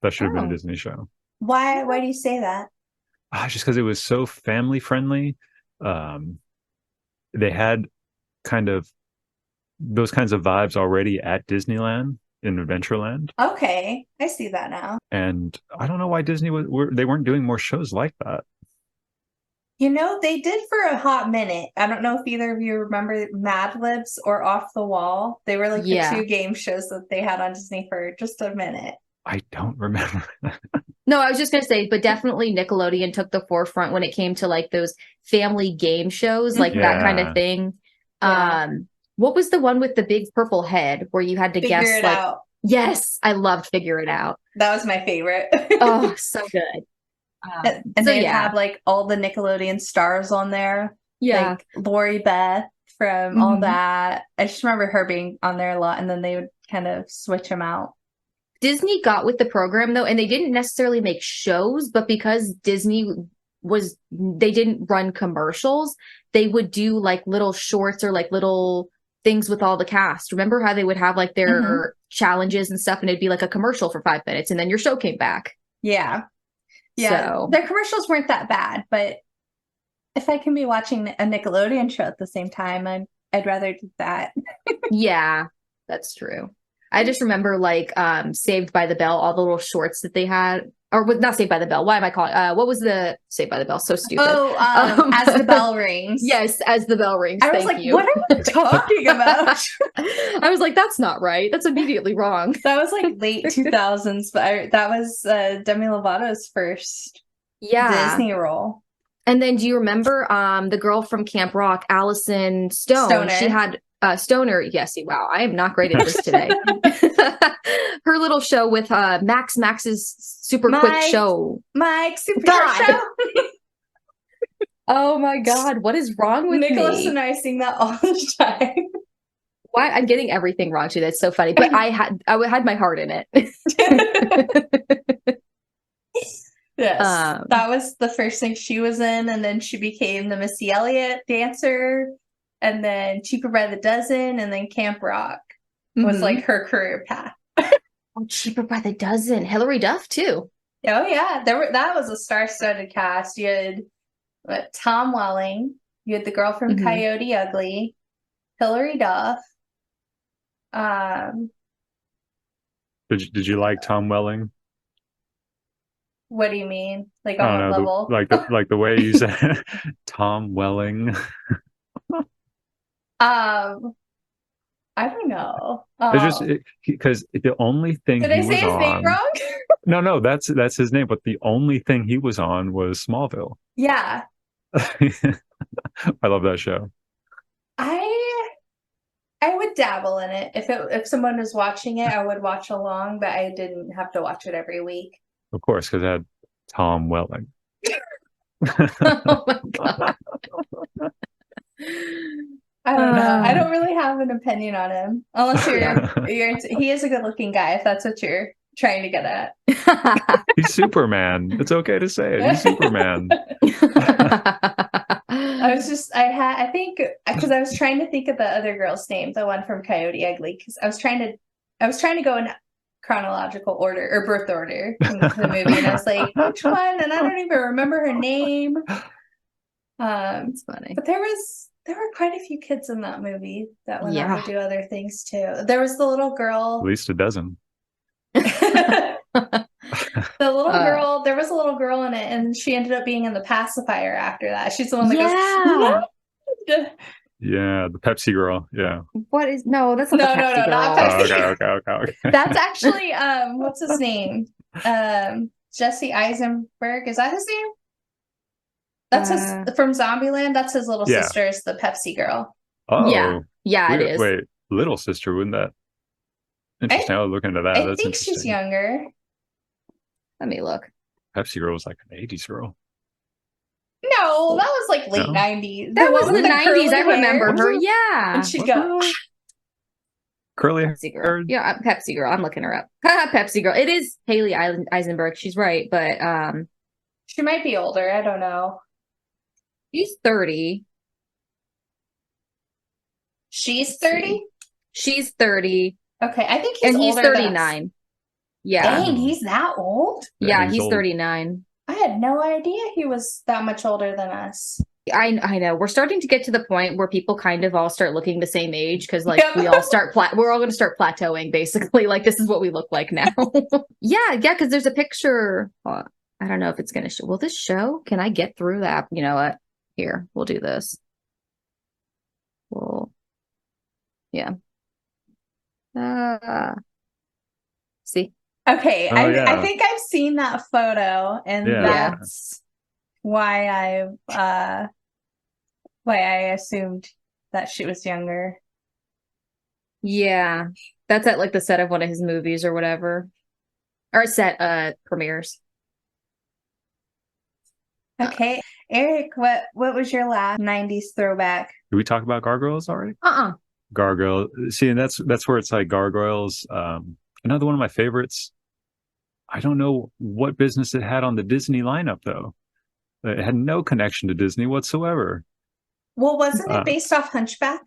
That should have been a Disney show. Why do you say that? Just because it was so family friendly. They had kind of those kinds of vibes already at Disneyland in Adventureland. Okay, I see that now. And I don't know why Disney they weren't doing more shows like that. You know, they did for a hot minute. I don't know if either of you remember Mad Libs or Off the Wall. They were like the 2 game shows that they had on Disney for just a minute. I don't remember. No, I was just going to say, but definitely Nickelodeon took the forefront when it came to like those family game shows, like that kind of thing. Yeah. What was the one with the big purple head where you had to guess it like, out. Yes, I loved Figure It Out. That was my favorite. Oh, so good. And so they have like all the Nickelodeon stars on there. Yeah. Like Lori Beth from all that. I just remember her being on there a lot, and then they would kind of switch them out. Disney got with the program though, and they didn't necessarily make shows, but because Disney they didn't run commercials, they would do like little shorts or like little things with all the cast. Remember how they would have like their challenges and stuff, and it'd be like a commercial for 5 minutes, and then your show came back. Yeah. So their commercials weren't that bad, but if I can be watching a Nickelodeon show at the same time, I'd rather do that. Yeah, that's true. I just remember like Saved by the Bell, all the little shorts that they had, or not Saved by the Bell. Why am I calling? What was the Saved by the Bell? So stupid. Oh, As the Bell Rings. Yes, As the Bell Rings. I was like, what am I talking about? I was like, that's not right. That's immediately wrong. That was like late 2000s, but that was Demi Lovato's first Disney role. And then do you remember the girl from Camp Rock, Allison Stone? She had Stoner. Yes. Wow. I am not great at this today. Her little show with Max's super quick show. Mike Super Show. Oh my God. What is wrong with Nicholas me? and I sing that all the time. Why? I'm getting everything wrong too. That's so funny. But I had my heart in it. Yes, that was the first thing she was in, and then she became the Missy Elliott dancer, and then Cheaper by the Dozen, and then Camp Rock was like her career path. Oh, Cheaper by the Dozen. Hilary Duff too. Oh yeah, that was a star-studded cast. You had Tom Welling, you had the girl from Mhm. Coyote Ugly, Hilary Duff. Did you like Tom Welling? What do you mean? Like I on don't what know, level? like the way you said Tom Welling. I don't know. It's just because the only thing Did he I say was his name on. wrong? No, that's his name. But the only thing he was on was Smallville. Yeah. I love that show. I would dabble in it. If someone was watching it, I would watch along, but I didn't have to watch it every week. Of course, because it had Tom Welling. Oh my god. I don't know. I don't really have an opinion on him. Unless he is a good looking guy, if that's what you're trying to get at. He's Superman. It's okay to say it. He's Superman. I think because I was trying to think of the other girl's name, the one from Coyote Ugly, because I was trying to go in chronological order or birth order in the movie, and I was like, which one? And I don't even remember her name. It's funny. But there were quite a few kids in that movie that went on Yeah. to do other things too. There was the little girl. At least a dozen. The little girl, there was a little girl in it, and she ended up being in the pacifier after that. She's the one that Yeah. goes, Yeah, the Pepsi girl. Yeah. What is that's not No, the Pepsi girl. not Oh, Pepsi. okay. That's actually what's his name? Jesse Eisenberg. Is that his name? That's his from Zombieland. That's his little Yeah. sister, is the Pepsi girl. Oh, Yeah, it is. Wait, little sister, wouldn't that? Interesting. I'll look into that. I That's think she's interesting. younger. Let me look. Pepsi girl was like an 80s girl. No, that was like late No? 90s. That The was one with the 90s. curly I remember hair. her. Yeah. And she'd What go, the- Curly Pepsi girl. hair. Yeah, Pepsi girl. I'm looking her up. Pepsi girl. It is Haley Eisenberg. She's right, but she might be older. I don't know. she's 30. She's 30? She's 30. Okay, I think he's And he's older than us. 39. Yeah. Dang, he's that old? Yeah, he's old. 39. I had no idea he was that much older than us. I know. We're starting to get to the point where people kind of all start looking the same age because like Yep. we all start we're all going to start plateauing basically. Like this is what we look like now. yeah, because there's a picture. I don't know if it's going to show. Will this show? Can I get through that? You know what? Here, we'll do this. Yeah. See? Okay, Oh, I yeah. think I've seen that photo, and Yeah. that's why I assumed that she was younger. Yeah. That's at like the set of one of his movies or whatever. Or set premieres. Okay, Eric, what was your last 90s throwback? Did we talk about Gargoyles already? Gargoyle. See, and that's where it's like Gargoyles. Another one of my favorites. I don't know what business it had on the Disney lineup though. It had no connection to Disney whatsoever. Well, wasn't it based off Hunchback?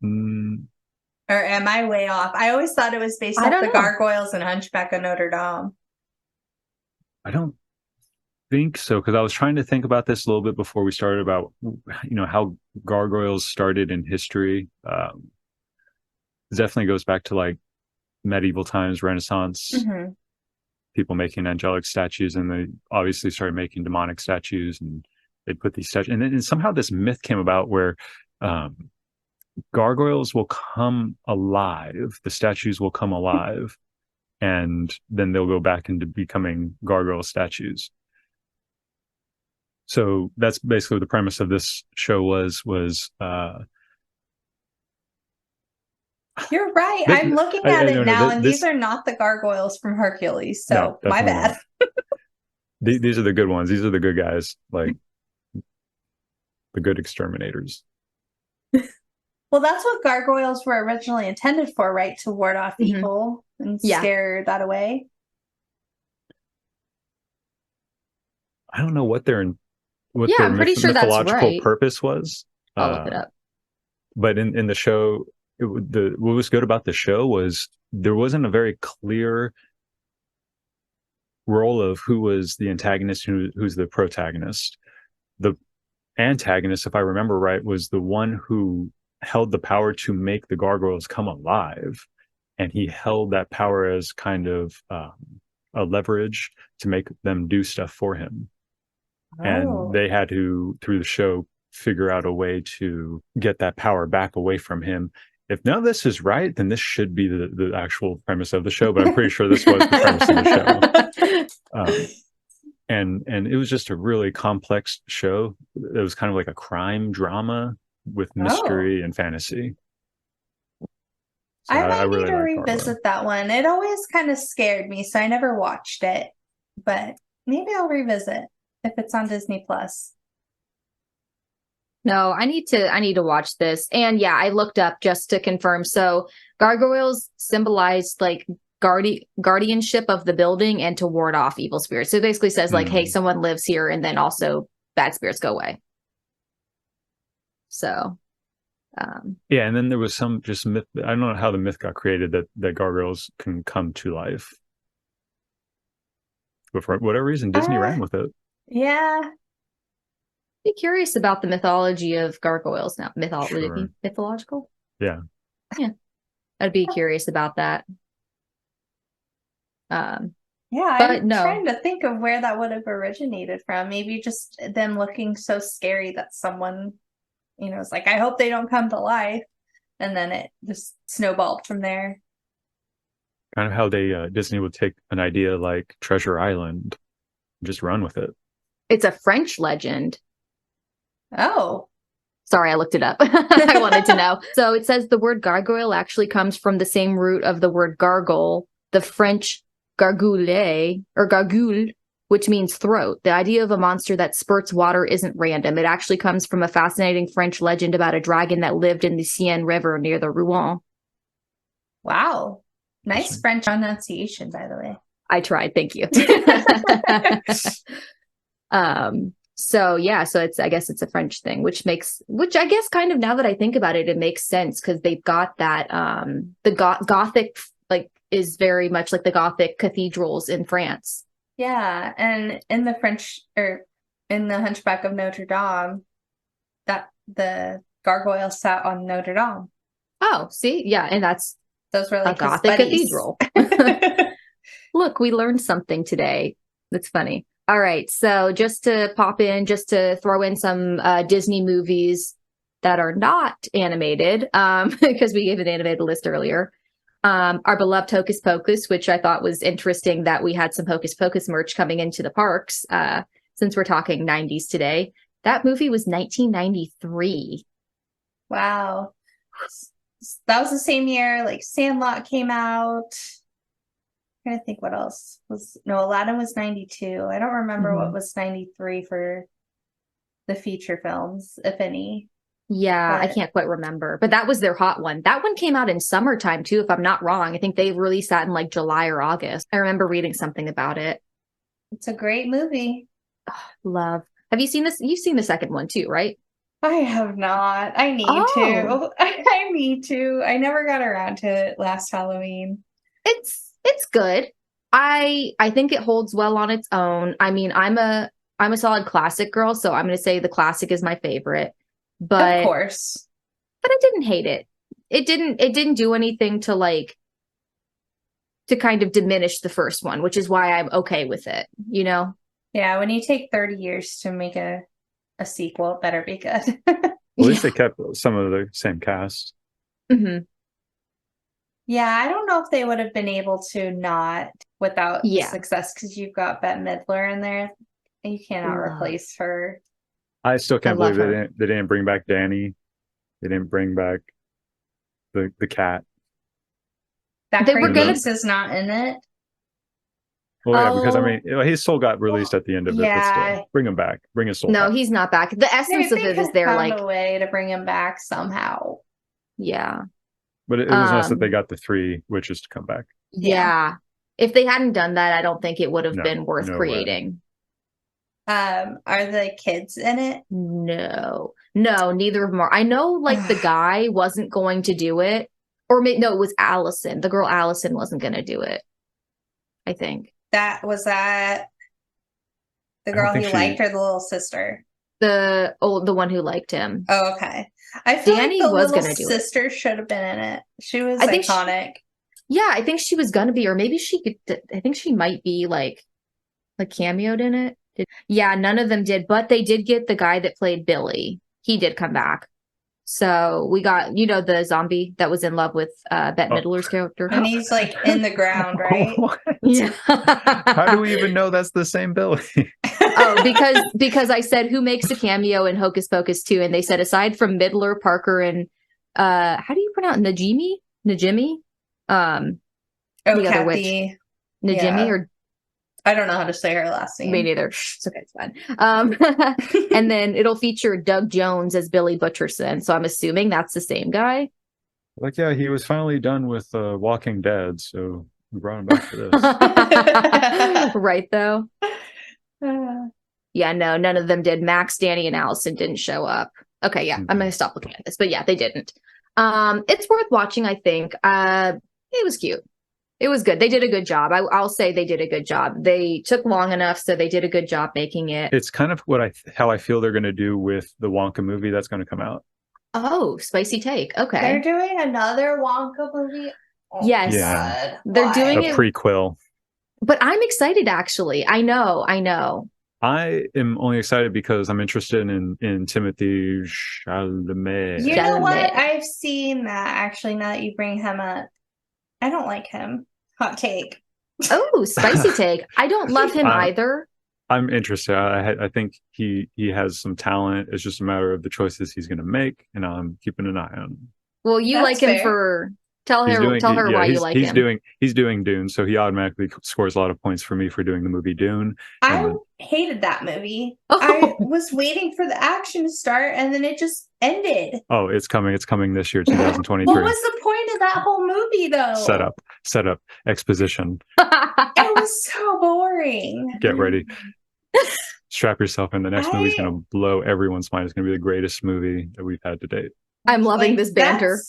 Mm, Or am I way off? I always thought it was based I off don't the know. Gargoyles and Hunchback of Notre Dame. I don't think so, because I was trying to think about this a little bit before we started about how Gargoyles started in history. It definitely goes back to like medieval times, Renaissance, Mhm. people making angelic statues, and they obviously started making demonic statues, and they put these statues, and then somehow this myth came about where gargoyles will come alive, the statues will come alive, and then they'll go back into becoming gargoyle statues. So that's basically the premise of this show was You're right. This- I'm looking at it no, now, and this- these are not the Gargoyles from Hercules. No, So my definitely bad. these are the good ones. These are the good guys, like the good exterminators. Well, that's what gargoyles were originally intended for, right? To ward off Mhm. evil and Yeah. scare that away. I don't know what their Yeah, I'm pretty sure that's mythological right. purpose was. I'll look it up. But in the show, what was good about the show was there wasn't a very clear role of who was the antagonist, who's the protagonist. The antagonist, if I remember right, was the one who held the power to make the gargoyles come alive, and he held that power as kind of a leverage to make them do stuff for him. And they had to, through the show, figure out a way to get that power back away from him. If none of this is right, then this should be the actual premise of the show, but I'm pretty sure this was the premise of the show. And it was just a really complex show. It was kind of like a crime drama with mystery and fantasy. So I might really need to liked revisit that one. It always kind of scared me, so I never watched it. But maybe I'll revisit if it's on Disney Plus. No, I need to watch this. And yeah, I looked up just to confirm. So gargoyles symbolized like guardianship of the building and to ward off evil spirits. So it basically says like, hey, someone lives here, and then also bad spirits go away. So yeah, and then there was some just myth. I don't know how the myth got created that gargoyles can come to life. But for whatever reason, Disney ran with it. Yeah. Be curious about the mythology of gargoyles now. Sure. Mythological? Yeah. Yeah. I'd be curious about that. Yeah, but I'm no. trying to think of where that would have originated from. Maybe just them looking so scary that someone, is like, I hope they don't come to life. And then it just snowballed from there. Kind of how Disney would take an idea like Treasure Island and just run with it. It's a French legend. Oh. Sorry, I looked it up. I wanted to know. So it says the word gargoyle actually comes from the same root of the word gargle, the French gargoule or gargoule, which means throat. The idea of a monster that spurts water isn't random. It actually comes from a fascinating French legend about a dragon that lived in the Seine River near the Rouen. Wow. Nice French pronunciation, by the way. I tried. Thank you. So I guess it's a French thing, which I guess kind of, now that I think about it, it makes sense because they've got that, the Gothic, like, is very much like the Gothic cathedrals in France. Yeah. And in the in the Hunchback of Notre Dame, that the gargoyle sat on Notre Dame. Oh, see? Yeah. And those were like a Gothic cathedral. Look, we learned something today. That's funny. All right. So just to throw in some Disney movies that are not animated, because we gave an animated list earlier. Our beloved Hocus Pocus, which I thought was interesting that we had some Hocus Pocus merch coming into the parks, since we're talking 90s today. That movie was 1993. Wow. That was the same year like Sandlot came out. I'm trying to think what else Aladdin was 92. I don't remember what was 93 for the feature films, if any. Yeah, I can't quite remember, but that was their hot one. That one came out in summertime too, if I'm not wrong. I think they released that in like July or August. I remember reading something about it. It's a great movie. Love. Have you seen this? You've seen the second one too, right? I have not. I need to. I need to. I never got around to it last Halloween. It's good. I think it holds well on its own. I mean, I'm a solid classic girl, so I'm going to say the classic is my favorite. But of course. But I didn't hate it. It didn't do anything to kind of diminish the first one, which is why I'm okay with it, Yeah, when you take 30 years to make a sequel, it better be good. At least they kept some of the same cast. Mm-hmm. Yeah, I don't know if they would have been able to not without success, because you've got Bette Midler in there. You cannot replace her. I still can't believe they didn't bring back Danny. They didn't bring back the cat. That Kratos is not in it. Well, yeah, because I mean, his soul got released at the end of it. But still, bring him back. Bring his soul. No, back. he's not back. The essence of it is there. Found a way to bring him back somehow. Yeah. But it was nice that they got the 3 witches to come back. Yeah. If they hadn't done that, I don't think it would have been worth creating. Are the kids in it? No, neither of them are. I know, like, the guy wasn't going to do it, no, it was Allison. The girl Allison wasn't going to do it, I think. That was that the I don't girl think he she- liked or the little sister? The one who liked him. Oh, okay. I feel Danny like the was little gonna do it. sister should have been in it. She was I think iconic. Yeah, I think she was going to be, or maybe she could, I think she might be like cameoed in it. Yeah, none of them did, but they did get the guy that played Billy. He did come back. So we got, the zombie that was in love with Bette Midler's character. And he's like in the ground, right? What? Yeah. How do we even know that's the same Billy? Oh, because I said who makes a cameo in Hocus Pocus 2, and they said aside from Midler, Parker, and how do you pronounce Najimy? Oh, the other witch. Kathy. Najimy Yeah. or I don't know how to say her last name. me neither. It's okay, it's fine. And then it'll feature Doug Jones as Billy Butcherson. So I'm assuming that's the same guy. Like, yeah, he was finally done with Walking Dead, so we brought him back for this. Right, though. Yeah, no, none of them did. Max, Danny, and Allison didn't show up. Okay, yeah, I'm gonna stop looking at this. But yeah, they didn't. It's worth watching, I think. It was cute. It was good. They did a good job. I'll say they did a good job. They took long enough, so they did a good job making it. It's kind of how I feel they're going to do with the Wonka movie that's going to come out. Oh, spicy take. They're Okay. doing another Wonka movie. Oh, Yes. Yeah. God. They're Why? doing A it- prequel. But I'm excited, actually. I know. I am only excited because I'm interested in Timothy Chalamet. You know what? Chalamet. I've seen that actually. Now that you bring him up, I don't like him. Hot take. Oh, spicy take. I don't love him either. I'm interested. I think he has some talent. It's just a matter of the choices he's going to make, and I'm keeping an eye on him. Well, you That's like him fair. for tell her why you like him. He's doing Dune, so he automatically scores a lot of points for me for doing the movie Dune. I hated that movie. Oh. I was waiting for the action to start, and then it just ended. Oh, it's coming this year, What 2023. was the point of that whole movie, though? Set up, exposition. It was so boring. Get ready. Strap yourself in. The next movie's going to blow everyone's mind. It's going to be the greatest movie that we've had to date. I'm loving this banter.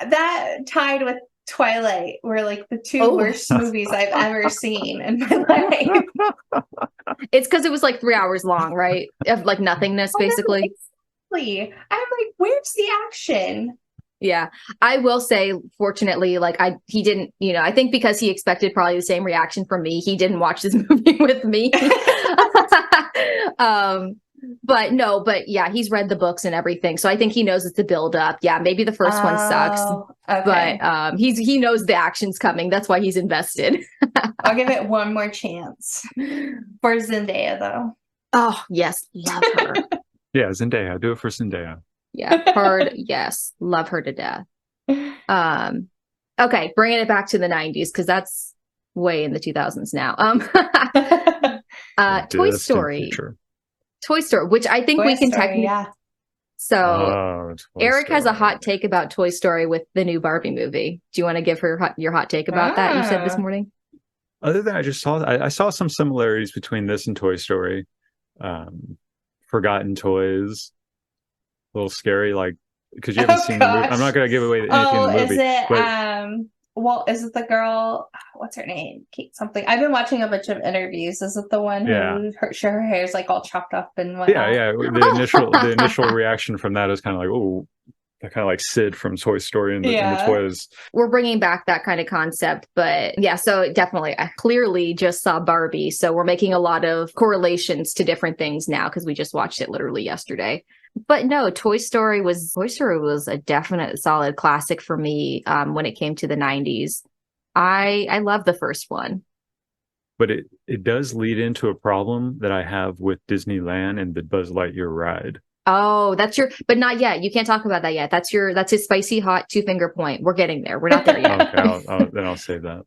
That tied with Twilight were like the two Oh. worst movies I've ever seen in my life. It's because it was like 3 hours long, right? Of like nothingness, basically. I'm like, where's the action? Yeah, I will say, fortunately, like he didn't, I think because he expected probably the same reaction from me, he didn't watch this movie with me. But yeah, he's read the books and everything, so I think he knows it's a build up. Yeah, maybe the first one sucks, Okay. but he knows the action's coming. That's why he's invested. I'll give it one more chance for Zendaya, though. Oh yes, love her. Yeah, Zendaya. Do it for Zendaya. Yeah, hard. Yes, love her to death. Okay, bringing it back to the 90s because that's way in the 2000s now. Toy Distant Story. future. Toy Story, which I think we can technically. Yeah. So Oh, Toy Eric has a Story. hot take about Toy Story with the new Barbie movie. Do you want to give her your hot take about that? You said this morning. Other than I saw some similarities between this and Toy Story. Forgotten toys. A little scary, like because you haven't seen the movie. gosh. I'm not going to give away anything in the movie. Is it but- well, is it the girl, what's her name? Kate something. I've been watching a bunch of interviews. Is it the one who Yeah. her hair's like all chopped up and whatnot? Yeah. The initial reaction from that is kind of like, oh, kind of like Sid from Toy Story and the toys. We're bringing back that kind of concept, but yeah, so definitely, I clearly just saw Barbie, so we're making a lot of correlations to different things now because we just watched it literally yesterday. But no, Toy Story was a definite solid classic for me when it came to the 90s. I love the first one. But it does lead into a problem that I have with Disneyland and the Buzz Lightyear ride. Oh, but not yet. You can't talk about that yet. That's his spicy hot 2-finger point. We're getting there. We're not there yet. Okay, then I'll save that.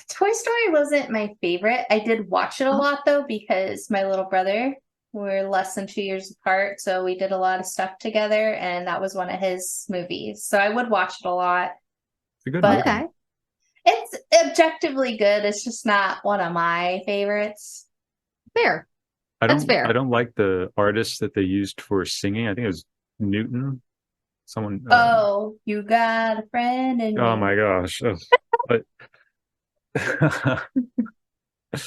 Toy Story wasn't my favorite. I did watch it a lot though because my little brother, we're less than 2 years apart, so we did a lot of stuff together, and that was one of his movies. So I would watch it a lot. It's a good But- movie. Okay. It's objectively good. It's just not one of my favorites. Fair. That's fair. I don't like the artist that they used for singing. I think it was Newton. Someone. Oh, you got a friend in Oh me. my gosh. Ugh. But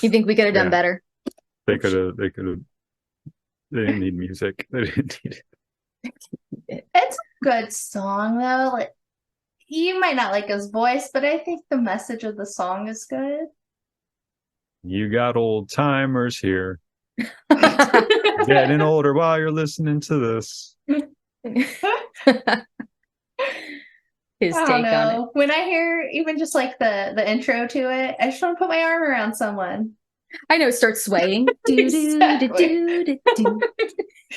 You think we could have done Yeah. better? they could have. They could have. They didn't need music. They didn't need it. It's a good song though. Like, you might not like his voice, but I think the message of the song is good. You got old timers here, getting older while you're listening to this. His I don't take on it. know. When I hear even just like the intro to it, I just want to put my arm around someone. I know, start swaying. Exactly.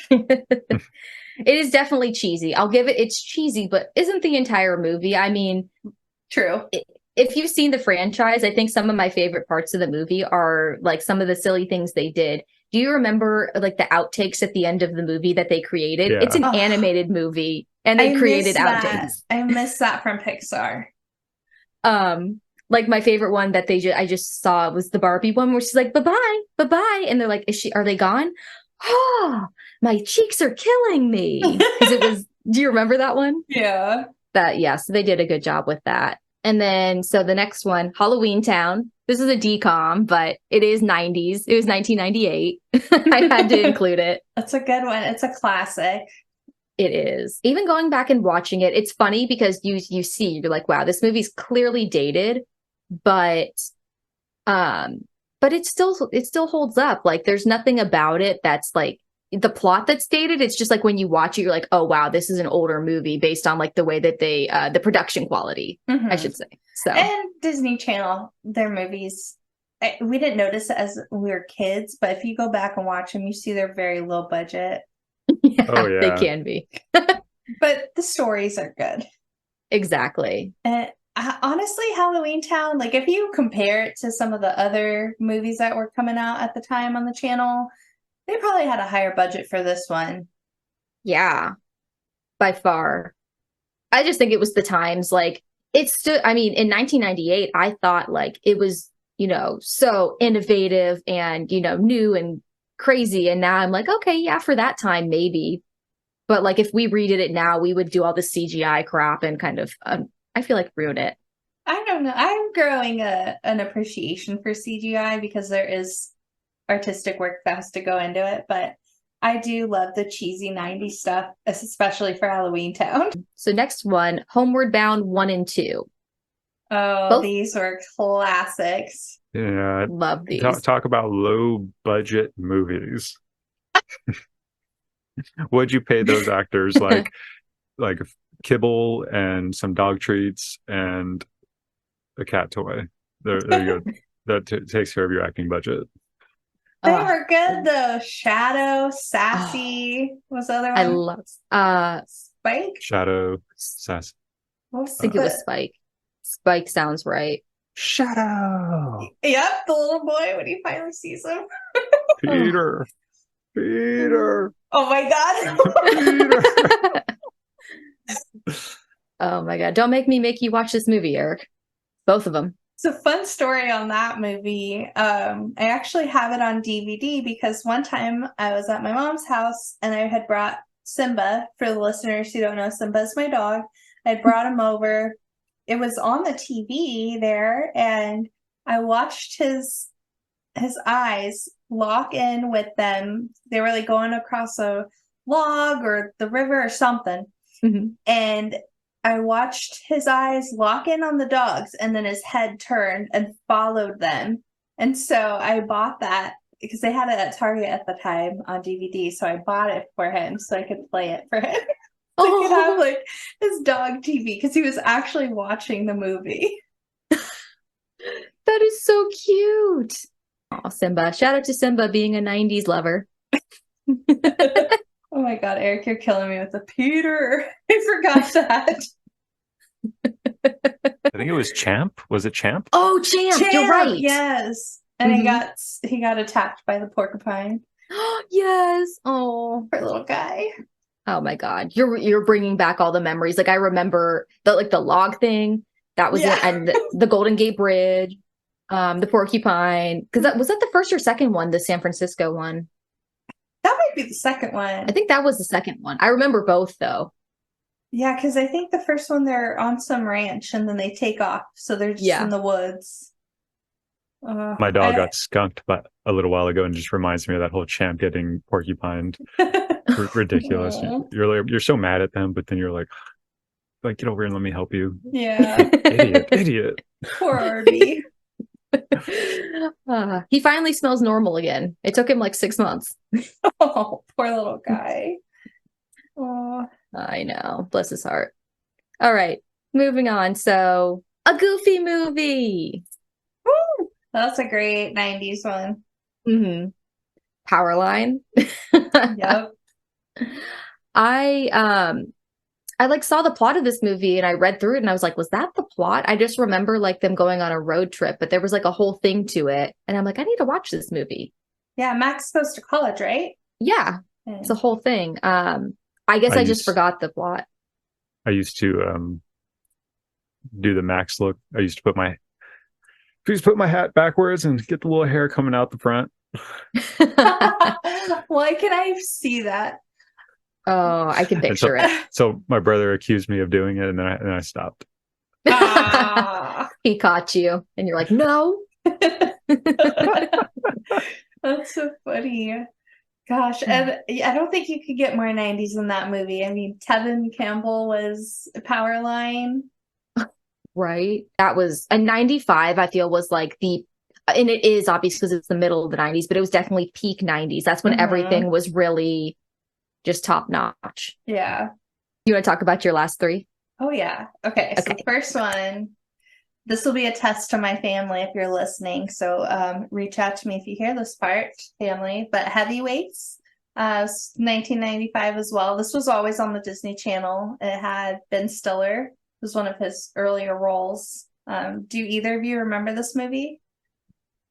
It is definitely cheesy. I'll give it, it's cheesy, but isn't the entire movie? I mean, True. if you've seen the franchise, I think some of my favorite parts of the movie are like some of the silly things they did. Do you remember like the outtakes at the end of the movie that they created? Yeah. It's an Oh, animated movie and they I created miss that. outtakes. I miss that from Pixar. Like my favorite one that I just saw was the Barbie one where she's like, bye-bye. And they're like, are they gone? Oh, my cheeks are killing me. Because it was, do you remember that one? Yeah. So they did a good job with that. And then, so the next one, Halloween Town. This is a decom, but it is 90s. It was 1998. I had to include it. That's a good one. It's a classic. It is. Even going back and watching it, it's funny because you're like, wow, this movie's clearly dated, but it still holds up. Like there's nothing about it that's like the plot that's dated. It's just like when you watch it, you're like, oh wow, this is an older movie based on like the way that they the production quality, I should say. So And Disney Channel, their movies, we didn't notice it as we were kids, but if you go back and watch them, you see they're very low budget. yeah, Oh, yeah. they can be. But the stories are good. Exactly. Honestly, Halloween Town, like if you compare it to some of the other movies that were coming out at the time on the channel, they probably had a higher budget for this one. Yeah, by far. I just think it was the times. Like it's still, I mean, in 1998, I thought like it was, so innovative and, new and crazy. And now I'm like, okay, yeah, for that time, maybe. But like if we redid it now, we would do all the CGI crap and kind of, I feel like ruin it. I don't know. I'm growing an appreciation for CGI because there is artistic work that has to go into it. But I do love the cheesy 90s stuff, especially for Halloween Town. So next one, Homeward Bound 1 and 2. Oh, these were classics. Yeah. Love these. Talk about low budget movies. What'd you pay those actors like kibble and some dog treats and a cat toy? There you go. That takes care of your acting budget. They were good though. Shadow, Sassy was the other one. I love Spike. Shadow, Sass. I think it was Spike. Spike sounds right. Shadow. Yep, the little boy when he finally sees him. Peter. Oh my god. Oh my god. Don't make me make you watch this movie, Eric. Both of them. It's a fun story on that movie. I actually have it on DVD because one time I was at my mom's house and I had brought Simba. For the listeners who don't know, Simba is my dog. I brought him over. It was on the TV there, and I watched his eyes lock in with them. They were like going across a log or the river or something. Mm-hmm. And I watched his eyes lock in on the dogs, and then his head turned and followed them. And so I bought that because they had it at Target at the time on DVD. So I bought it for him so I could play it for him. So I could have like his dog TV because he was actually watching the movie. That is so cute. Oh, Simba. Shout out to Simba being a 90s lover. Oh my god, Eric, you're killing me with the Peter. I forgot that. I think it was Champ. Was it Champ? Oh, Champ, you're right. Yes. And he got attacked by the porcupine. Yes. Oh, Poor little guy. oh my god. You're bringing back all the memories. Like I remember the log thing. That was it, and the Golden Gate Bridge, the porcupine. Because was that the first or second one, the San Francisco one? That might be the second one. I think that was the second one. I remember both though. Yeah, because I think the first one they're on some ranch and then they take off, so they're just Yeah. in the woods. My dog got skunked but a little while ago and just reminds me of that whole Champ getting porcupined. Ridiculous. Aw. You're so mad at them, but then you're like get over here and let me help you. Yeah, Idiot. poor Arby. He finally smells normal again. It took him like 6 months. Oh, poor little guy. Oh, I know. Bless his heart. All right. Moving on. So, a Goofy movie. that's a great 90s one. Mm-hmm. Powerline. Yep. I like saw the plot of this movie and I read through it and I was like, was that the plot? I just remember like them going on a road trip, but there was like a whole thing to it. And I'm like, I need to watch this movie. Yeah, Max goes to college, right? Yeah, it's a whole thing. I guess I just forgot the plot. I used to do the Max look. I used to put my hat backwards and get the little hair coming out the front. Why can I see that? Oh, I can picture it. So my brother accused me of doing it, and then I stopped. He caught you, and you're like, no. That's so funny. Gosh, and I don't think you could get more 90s in that movie. I mean, Tevin Campbell was Powerline. Right. That was a 95, I feel, was like and it is obvious because it's the middle of the 90s, but it was definitely peak 90s. That's when everything was really just top notch. Yeah. You want to talk about your last three? Oh, yeah. Okay. So the first one, this will be a test to my family if you're listening. So reach out to me if you hear this part, family. But Heavyweights, 1995 as well. This was always on the Disney Channel. It had Ben Stiller. It was one of his earlier roles. Do either of you remember this movie?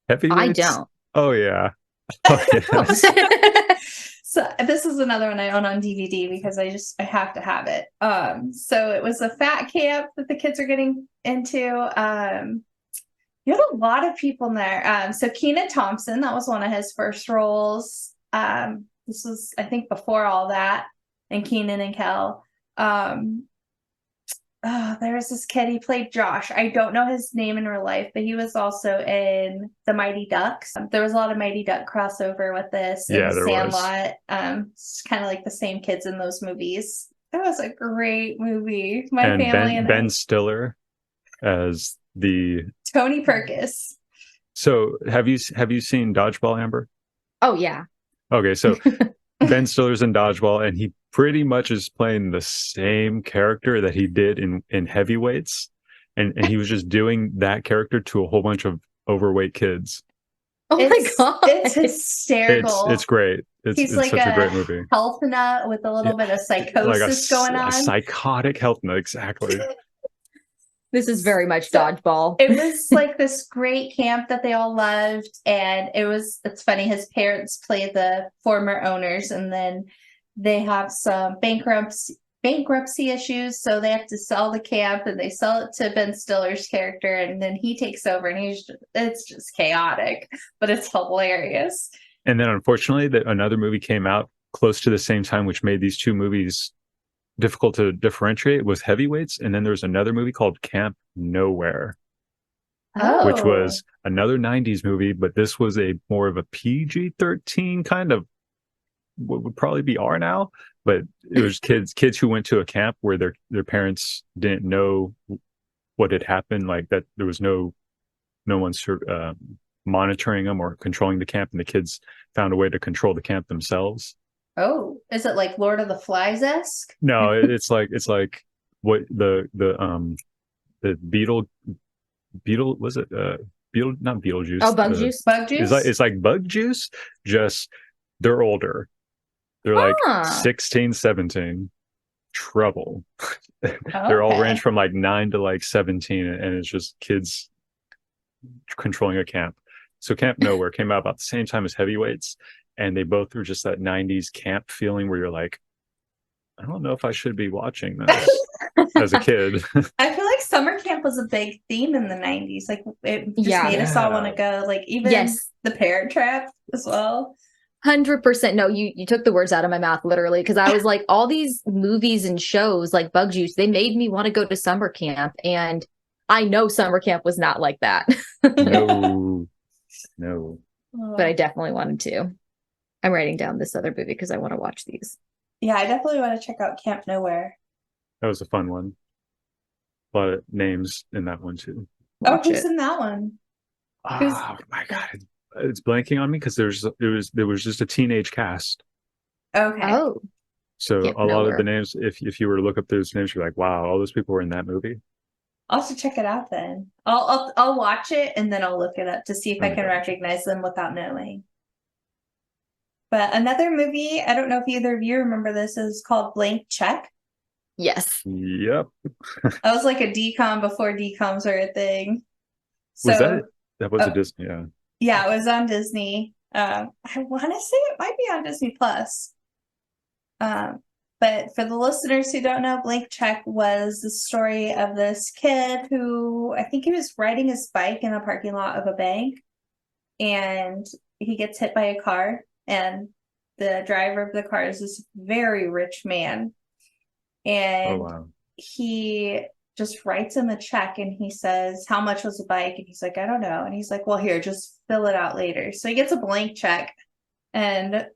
Heavyweights? I don't. Oh, yeah. Oh, yes. So this is another one I own on DVD because I have to have it. So it was a fat camp that the kids are getting into. You had a lot of people in there. So Kenan Thompson, that was one of his first roles. This was, I think, before all that, and Kenan and Kel. There was this kid, he played Josh. I don't know his name in real life, but he was also in the Mighty Ducks. There was a lot of Mighty Duck crossover with this. Yeah, there Sandlot. It's kind of like the same kids in those movies. It was a great movie. My family and Ben Stiller as the Tony Perkis. So have you seen Dodgeball, Amber? Oh, yeah. Okay, so Ben Stiller's in Dodgeball, and he pretty much is playing the same character that he did in Heavyweights, and he was just doing that character to a whole bunch of overweight kids. Oh my god, it's hysterical. It's great. It's like such a great movie. Health nut with a little bit of psychosis going on. A psychotic health nut, exactly. This is very much Dodgeball. It was like this great camp that they all loved. And it's funny. His parents play the former owners, and then they have some bankruptcy issues. So they have to sell the camp, and they sell it to Ben Stiller's character. And then he takes over, and it's just chaotic, but it's hilarious. And then unfortunately another movie came out close to the same time, which made these two movies difficult to differentiate, was Heavyweights. And then there's another movie called Camp Nowhere, which was another 90s movie, but this was a more of a PG-13 kind of what would probably be R now, but it was kids who went to a camp where their parents didn't know what had happened, like that there was no one monitoring them or controlling the camp, and the kids found a way to control the camp themselves. Oh, is it like Lord of the Flies-esque? No, it's like what the beetle was it beetle, not Beetlejuice. Oh, Bug Juice. It's like Bug Juice, just they're older. They're like 16, 17. Trouble. They're all range from like 9 to like 17, and it's just kids controlling a camp. So Camp Nowhere came out about the same time as Heavyweights, and they both were just that 90s camp feeling where you're like, I don't know if I should be watching this as a kid. I feel like summer camp was a big theme in the 90s. Like it just made us all want to go. Like even the Parent Trap as well. 100%. No, you took the words out of my mouth, literally, because I was like, all these movies and shows like Bug Juice, they made me want to go to summer camp. And I know summer camp was not like that. No, no. But I definitely wanted to. I'm writing down this other movie because I want to watch these. Yeah, I definitely want to check out Camp Nowhere. That was a fun one. A lot of names in that one too. Watch Who's it. in that one? Oh my god, it's blanking on me because there was just a teenage cast. Okay. Oh, So Camp a lot of Nowhere. the names, if you were to look up those names, you're like, wow, all those people were in that movie. I'll have to check it out then. I'll watch it and then I'll look it up to see if I can Okay. recognize them without knowing. But another movie, I don't know if either of you remember this, is called Blank Check. yes. Yep. That was like a DCOM before DCOMs were a thing. Was So that that was a oh. Disney? Yeah. yeah, it was on Disney. I want to say it might be on Disney Plus. But for the listeners who don't know, Blank Check was the story of this kid who I think he was riding his bike in the parking lot of a bank, and he gets hit by a car, and the driver of the car is this very rich man, Oh and wow. he just writes him a check and he says, how much was the bike? And he's like, I don't know. And he's like, well, here, just fill it out later. So he gets a blank check, and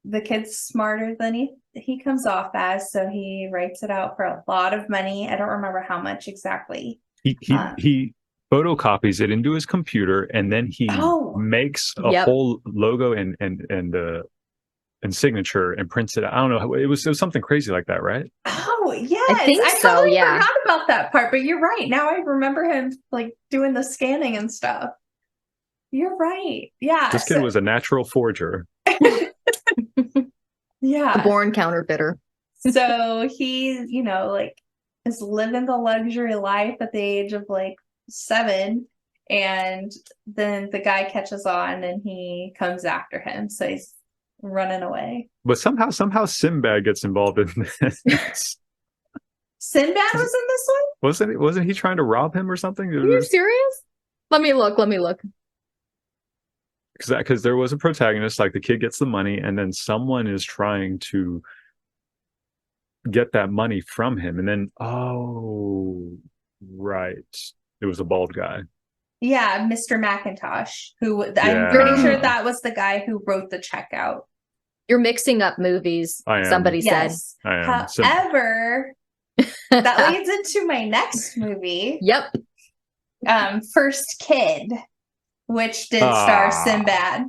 the kid's smarter than he comes off as, so he writes it out for a lot of money. I don't remember how much exactly. He photocopies it into his computer, and then he Oh. makes a Yep. whole logo and signature and prints it out. I don't know. It was something crazy like that, right? Oh, yes. I think so, totally yeah. forgot about that part, but you're right. Now I remember him like doing the scanning and stuff. You're right. Yeah. This kid was a natural forger. yeah. A born counterfeiter. So he, like is living the luxury life at the age of like 7. And then the guy catches on and he comes after him. So he's running away. But somehow Sinbad gets involved in this. Sinbad was in this one? Wasn't he trying to rob him or something? Are you serious? Let me look. Because there was a protagonist, like the kid gets the money, and then someone is trying to get that money from him, and then right, it was a bald guy. Yeah, Mr. McIntosh, who I'm Yeah. pretty sure that was the guy who wrote the check out. You're mixing up movies. I am. Somebody said. Yes. I am. However, that leads into my next movie, Yep. First Kid, which did star Sinbad.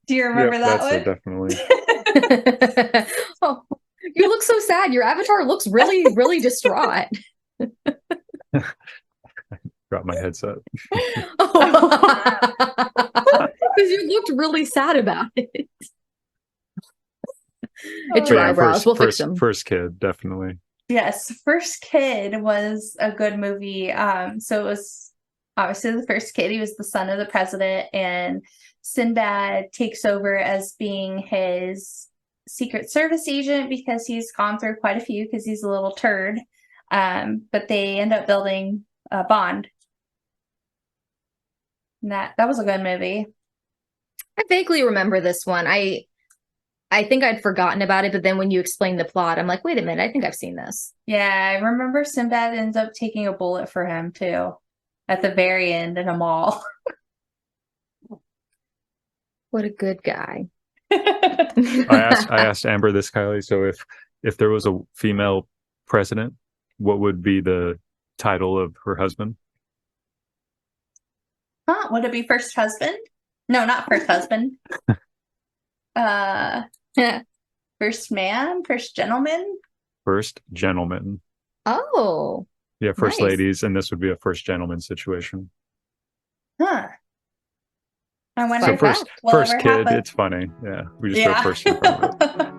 Do you remember that one? Definitely. Oh, you look so sad. Your avatar looks really, really distraught. Got my headset. Because you looked really sad about it. It's your Yeah, eyebrows. We'll fix them. First Kid, definitely. Yes, First Kid was a good movie. So it was obviously the first kid. He was the son of the president, and Sinbad takes over as being his Secret Service agent because he's gone through quite a few because he's a little turd. But they end up building a bond. And that was a good movie. I vaguely remember this one. I think I'd forgotten about it, but then when you explained the plot, I'm like, wait a minute, I think I've seen this. Yeah, I remember Sinbad ends up taking a bullet for him too at the very end in a mall. What a good guy. I asked Amber this, Kylie. So if there was a female president, what would be the title of her husband? Huh? Would it be First Husband? No, not First Husband. First Man, First Gentleman. First gentleman. Oh, Yeah, first nice. ladies, and this would be a first gentleman situation. Huh. I wonder So if first that will first ever kid, happen. it's funny. Yeah, we just wrote first in front of it.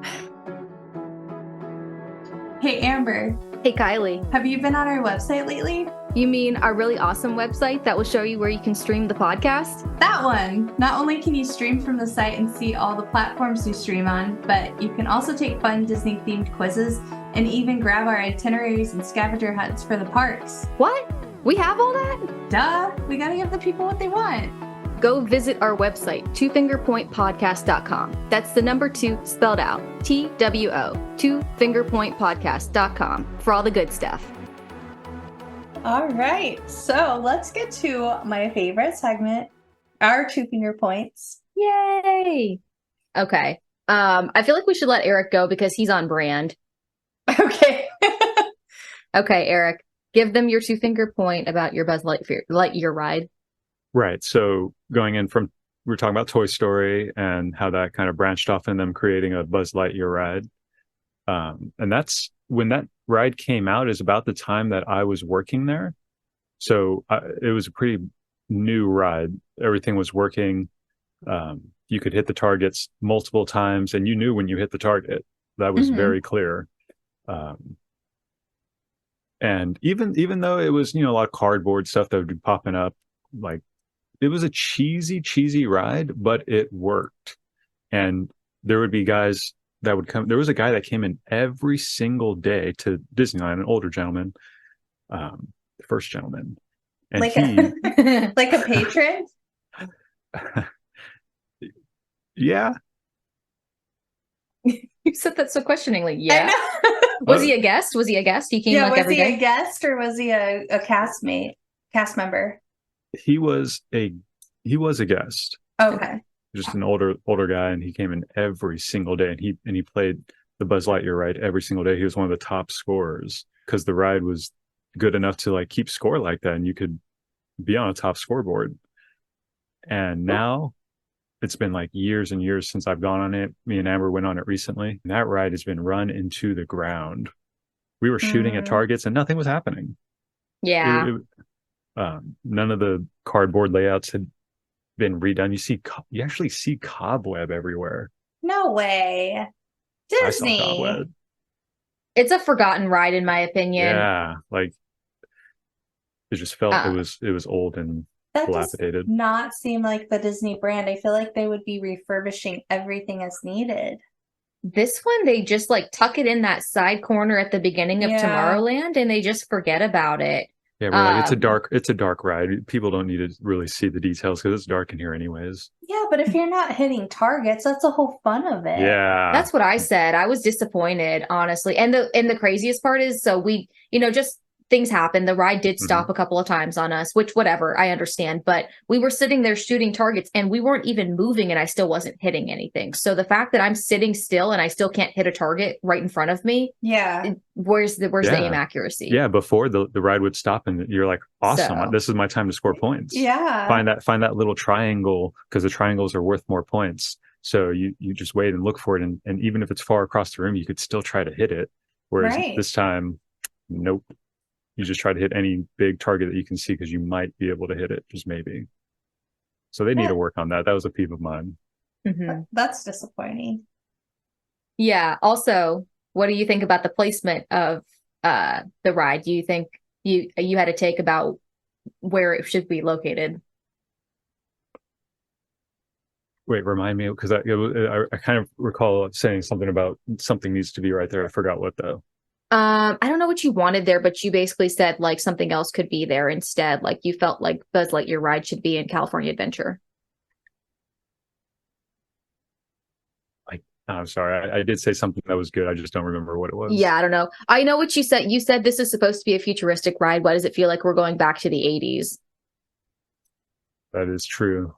Hey, Amber, Hey, Kylie. have you been on our website lately? You mean our really awesome website that will show you where you can stream the podcast? That one. Not only can you stream from the site and see all the platforms you stream on, but you can also take fun Disney-themed quizzes and even grab our itineraries and scavenger hunts for the parks. What? We have all that? Duh, we gotta give the people what they want. go visit our website, twofingerpointpodcast.com. That's the number 2 spelled out, TWO, twofingerpointpodcast.com for all the good stuff. All right, so let's get to my favorite segment, our 2 finger points. Yay! Okay. I feel like we should let Eric go because he's on brand. Okay. Okay, Eric, give them your 2 finger point about your Buzz Lightyear ride. Right. So going in from, we were talking about Toy Story and how that kind of branched off in them creating a Buzz Lightyear ride. And that's when that ride came out is about the time that I was working there. So it was a pretty new ride. Everything was working. You could hit the targets multiple times and you knew when you hit the target. That was very clear. And even though it was, a lot of cardboard stuff that would be popping up, like it was a cheesy ride, but it worked. And there would be guys that would come. There was a guy that came in every single day to Disneyland, an older gentleman, the first gentleman. And like he, like a patron? yeah. You said that so questioningly. I Yeah. know. Was he a guest? Was he a guest? He came like was every he day? a guest or was he a cast member? He was a guest. Okay. Just an older guy, and he came in every single day, and he played the Buzz Lightyear ride every single day. He was one of the top scorers because the ride was good enough to like keep score like that, and you could be on a top scoreboard. And now it's been like years and years since I've gone on it. Me and Amber went on it recently, and that ride has been run into the ground. We were shooting at targets, and nothing was happening. Yeah. None of the cardboard layouts had been redone. You actually see cobweb everywhere. No way. I saw Disney. cobweb. It's a forgotten ride in my opinion. Yeah, like it just felt it was old and That dilapidated. does not seem like the Disney brand. I feel like they would be refurbishing everything as needed. This one, they just like tuck it in that side corner at the beginning of Tomorrowland and they just forget about it. Yeah, we're like it's a dark ride. People don't need to really see the details because it's dark in here anyways. Yeah, but if you're not hitting targets, that's the whole fun of it. Yeah. That's what I said. I was disappointed, honestly. And the craziest part is, so we, just things happen. The ride did stop a couple of times on us, which whatever, I understand. But we were sitting there shooting targets and we weren't even moving and I still wasn't hitting anything. So the fact that I'm sitting still and I still can't hit a target right in front of me. Yeah. Where's the aim accuracy? Yeah, before the ride would stop and you're like, awesome, So, this is my time to score points. Yeah. Find that little triangle because the triangles are worth more points. So you just wait and look for it. And even if it's far across the room, you could still try to hit it. Whereas this time, nope. You just try to hit any big target that you can see because you might be able to hit it, just maybe. So they need to work on that. That was a peeve of mine. That's disappointing. Yeah. Also, what do you think about the placement of the ride? Do you think you had a take about where it should be located? Wait, remind me, because I kind of recall saying something about something needs to be right there. I forgot what though. I don't know what you wanted there, but you basically said like something else could be there instead. Like you felt like Buzz Lightyear ride should be in California Adventure. I'm sorry. I did say something that was good. I just don't remember what it was. Yeah, I don't know. I know what you said. You said this is supposed to be a futuristic ride. Why does it feel like we're going back to the 80s? That is true.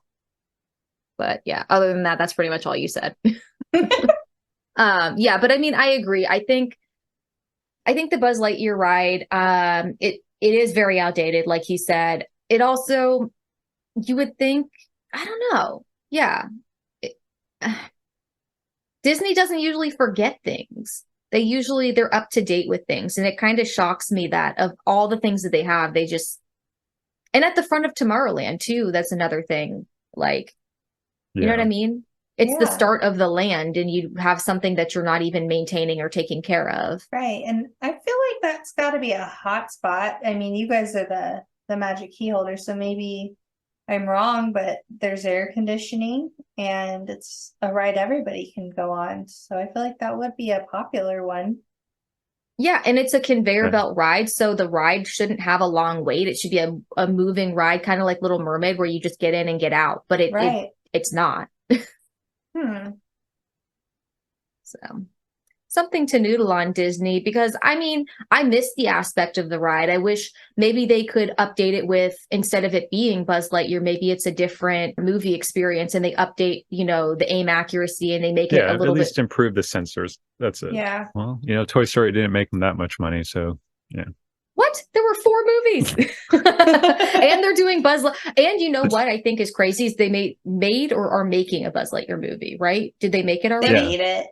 But yeah, other than that, that's pretty much all you said. Yeah, but I mean, I agree. I think the Buzz Lightyear ride, it is very outdated, like he said. It also, you would think, I don't know. Yeah. Disney doesn't usually forget things. They're up to date with things. And it kind of shocks me that of all the things that they have, they just, and at the front of Tomorrowland too, that's another thing. Like, you know what I mean? It's the start of the land and you have something that you're not even maintaining or taking care of. Right. And I feel like that's got to be a hot spot. I mean, you guys are the magic key holder, so maybe I'm wrong, but there's air conditioning and it's a ride everybody can go on. So I feel like that would be a popular one. Yeah, and it's a conveyor Yeah. belt ride, so the ride shouldn't have a long wait. It should be a moving ride, kind of like Little Mermaid, where you just get in and get out. But it's not. Hmm. So something to noodle on, Disney, because I mean, I miss the aspect of the ride. I wish maybe they could update it with, instead of it being Buzz Lightyear, maybe it's a different movie experience and they update, the aim accuracy and they make it Yeah, a at little bit. least improve the sensors. That's it. Yeah. Well, Toy Story didn't make them that much money, so yeah. What? There were 4 movies. And they're doing and you know what I think is crazy is they made or are making a Buzz Lightyear movie, right? Did they make it They already? Yeah. made it.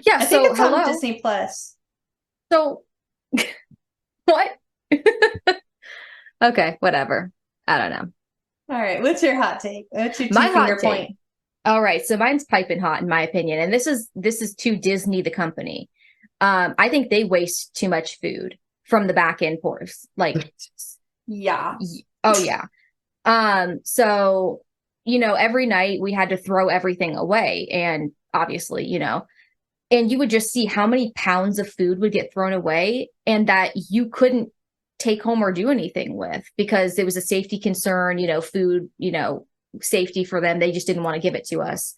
Yeah, I so think it's hello. on Disney Plus. So what? Okay, whatever. I don't know. All right. What's your hot take? What's your My two-finger hot take. point? All right, so mine's piping hot in my opinion, and this is to Disney the company. I think they waste too much food from the back end ports. Like, Yeah. oh yeah. So every night we had to throw everything away, and obviously, and you would just see how many pounds of food would get thrown away, and that you couldn't take home or do anything with because it was a safety concern. Food, safety for them. They just didn't want to give it to us.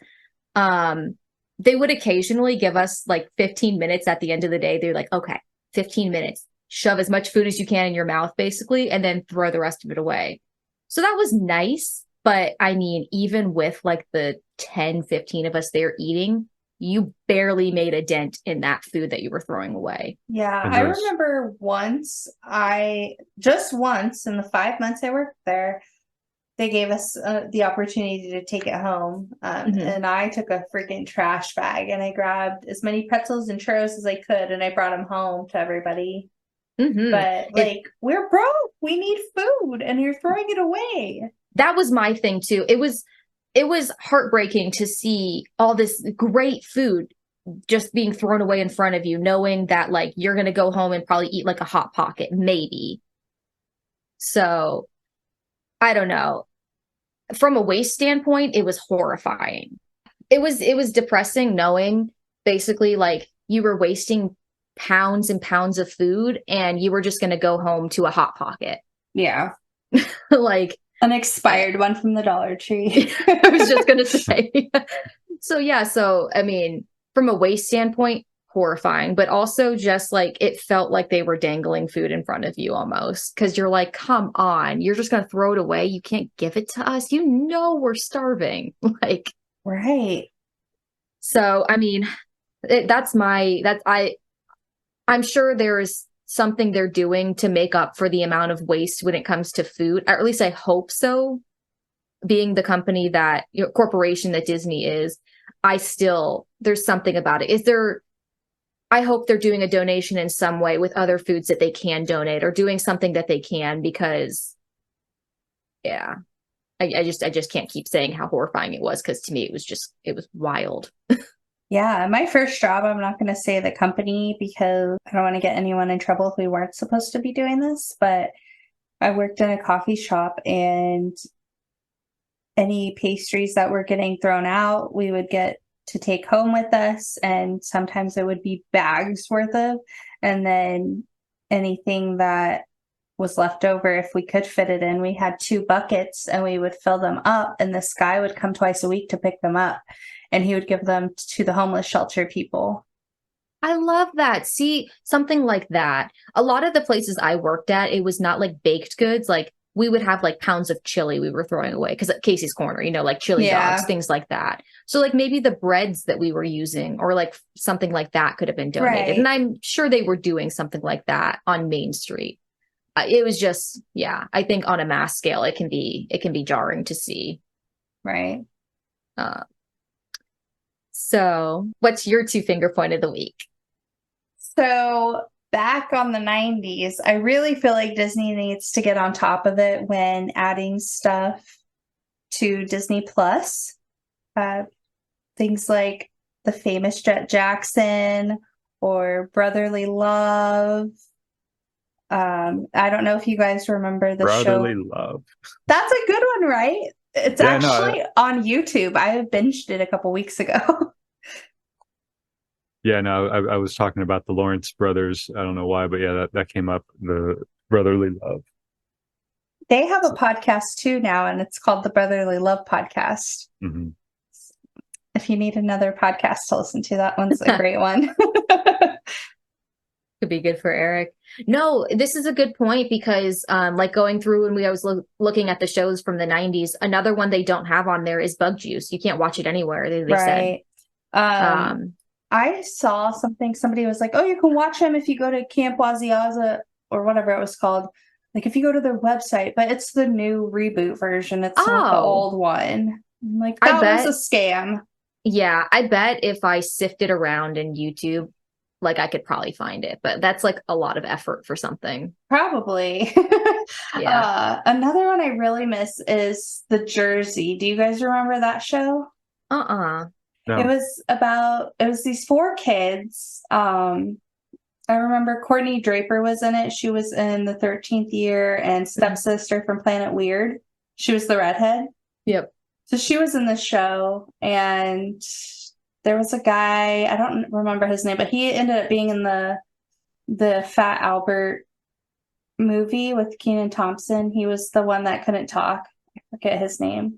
They would occasionally give us like 15 minutes at the end of the day. They're like, okay, 15 minutes, shove as much food as you can in your mouth, basically, and then throw the rest of it away. So that was nice. But I mean, even with like the 10, 15 of us there eating, you barely made a dent in that food that you were throwing away. Yeah. And I those- remember just once in the 5 months I worked there, they gave us the opportunity to take it home. And I took a freaking trash bag and I grabbed as many pretzels and churros as I could and I brought them home to everybody. But we're broke. We need food and you're throwing it away. That was my thing too. It was heartbreaking to see all this great food just being thrown away in front of you, knowing that like you're going to go home and probably eat like a Hot Pocket, maybe. So I don't know. From a waste standpoint, it was horrifying. It was depressing knowing basically like you were wasting pounds and pounds of food and you were just going to go home to a Hot Pocket. Yeah. Like an expired one from the Dollar Tree. I was just going to say. So I mean, from a waste standpoint, horrifying, but also just like it felt like they were dangling food in front of you almost because you're like, come on, you're just going to throw it away. You can't give it to us. We're starving. Like, right. So, I mean, I'm sure there's something they're doing to make up for the amount of waste when it comes to food, or at least I hope so. Being the company that corporation that Disney is, there's something about it. I hope they're doing a donation in some way with other foods that they can donate or doing something that they can because, yeah, I just can't keep saying how horrifying it was because to me it was wild. Yeah, my first job, I'm not going to say the company because I don't want to get anyone in trouble if we weren't supposed to be doing this, but I worked in a coffee shop and any pastries that were getting thrown out, we would get to take home with us. And sometimes it would be bags worth of, and then anything that was left over, if we could fit it in, we had 2 buckets and we would fill them up and this guy would come twice a week to pick them up and he would give them to the homeless shelter people. I love that. See, something like that. A lot of the places I worked at, it was not like baked goods. Like we would have like pounds of chili we were throwing away because at Casey's Corner, like chili dogs, things like that. So like maybe the breads that we were using or like something like that could have been donated. Right. And I'm sure they were doing something like that on Main Street. It was just, I think on a mass scale, it can be jarring to see. Right. So what's your 2-finger point of the week? So back on the 90s, I really feel like Disney needs to get on top of it when adding stuff to Disney Plus. Things like The Famous Jet Jackson or Brotherly Love. I don't know if you guys remember the Brotherly show. Love. That's a good one, right? It's Yeah, actually on YouTube. I binged it a couple weeks ago. Yeah, no, I was talking about the Lawrence brothers. I don't know why, but yeah, that came up. The brotherly love. They have a podcast too now, and it's called the Brotherly Love Podcast. Hmm. If you need another podcast to listen to, that one's a great one. Could be good for Eric. No, this is a good point because like going through and I was looking at the shows from the 90s, another one they don't have on there is Bug Juice. You can't watch it anywhere, they said. Right. I saw something, somebody was like, oh, you can watch them if you go to Camp Waziaza or whatever it was called. Like if you go to their website, but it's the new reboot version. It's not the old one. I'm like, that was a scam. Yeah, I bet if I sifted around in YouTube, like I could probably find it, but that's like a lot of effort for something. Probably. Yeah. Another one I really miss is The Jersey. Do you guys remember that show? No. It was these four kids. I remember Courtney Draper was in it. She was in The 13th Year and Stepsister from Planet Weird. She was the redhead. Yep. So she was in the show, and there was a guy, I don't remember his name, but he ended up being in the Fat Albert movie with Kenan Thompson. He was the one that couldn't talk. I forget his name.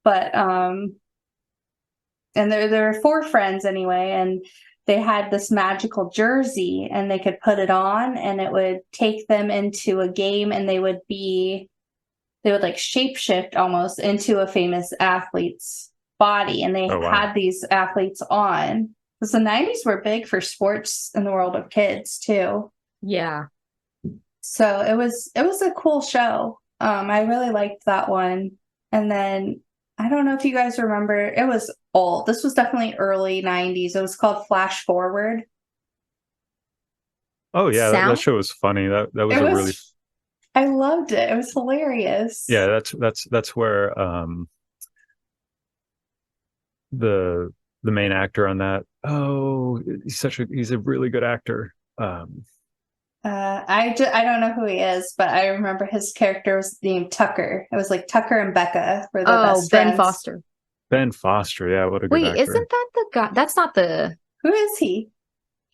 But and there were four friends anyway, and they had this magical jersey, and they could put it on, and it would take them into a game, and they would like shapeshift almost into a famous athlete's body, and they had these athletes on. Because the 90s were big for sports in the world of kids too. Yeah. So it was a cool show. I really liked that one. And then I don't know if you guys remember, it was old. This was definitely early 90s. It was called Flash Forward. Oh yeah, that show was funny. That was really. I loved it. It was hilarious. Yeah, that's where the main actor on that. Oh, he's a really good actor. I don't know who he is, but I remember his character was named Tucker. It was like Tucker and Becca were the best friends. Ben Foster. Ben Foster, yeah, what a good actor. Wait, isn't that the guy? That's not the. Who is he?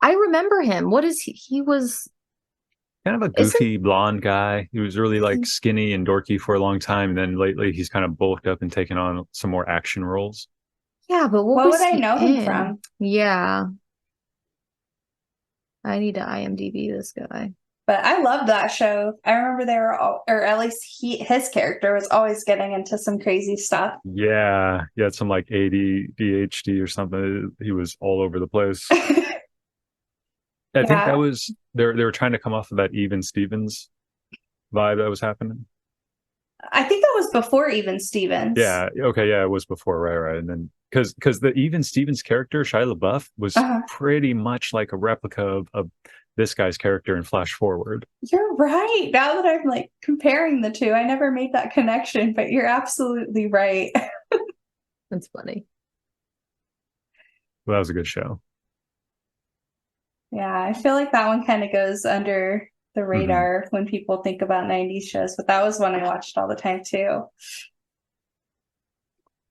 I remember him. What is he? He was kind of a goofy blonde guy. He was really like skinny and dorky for a long time. And then lately he's kind of bulked up and taken on some more action roles. Yeah, but what would I know him from? Yeah. I need to IMDb this guy. But I loved that show. I remember they were all, or at least his character was always getting into some crazy stuff. Yeah. He had some like ADHD or something. He was all over the place. I think that was they were trying to come off of that Even Stevens vibe that was happening. I think that was before Even Stevens. Yeah. Okay. Yeah, it was before. Right. And then because the Even Stevens character, Shia LaBeouf, was pretty much like a replica of this guy's character in Flash Forward. You're right. Now that I'm like comparing the two, I never made that connection, but you're absolutely right. That's funny. Well, that was a good show. Yeah, I feel like that one kind of goes under the radar when people think about 90s shows, but that was one I watched all the time too.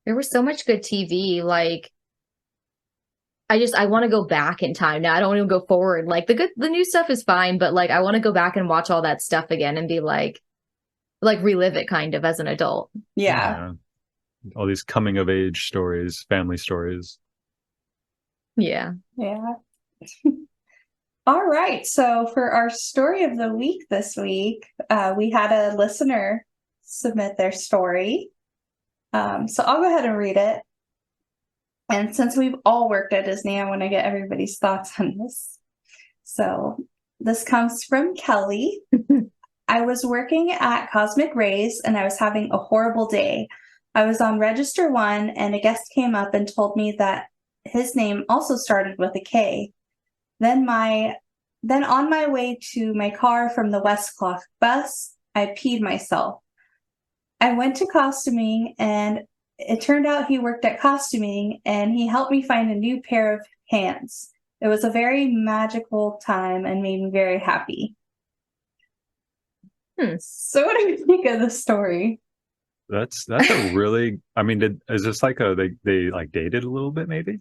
There was so much good TV. Like, I want to go back in time now. I don't want to go forward. Like the new stuff is fine, but like I want to go back and watch all that stuff again and be like relive it kind of as an adult. Yeah. All these coming of age stories, family stories. Yeah. Yeah. All right. So for our story of the week this week, we had a listener submit their story. So I'll go ahead and read it. And since we've all worked at Disney, I want to get everybody's thoughts on this. So this comes from Kelly. I was working at Cosmic Rays and I was having a horrible day. I was on Register 1 and a guest came up and told me that his name also started with a K. Then on my way to my car from the West Clock bus, I peed myself. I went to costuming and it turned out he worked at costuming and he helped me find a new pair of pants. It was a very magical time and made me very happy. So what do you think of the story? That's a really, I mean, is this like they like dated a little bit maybe?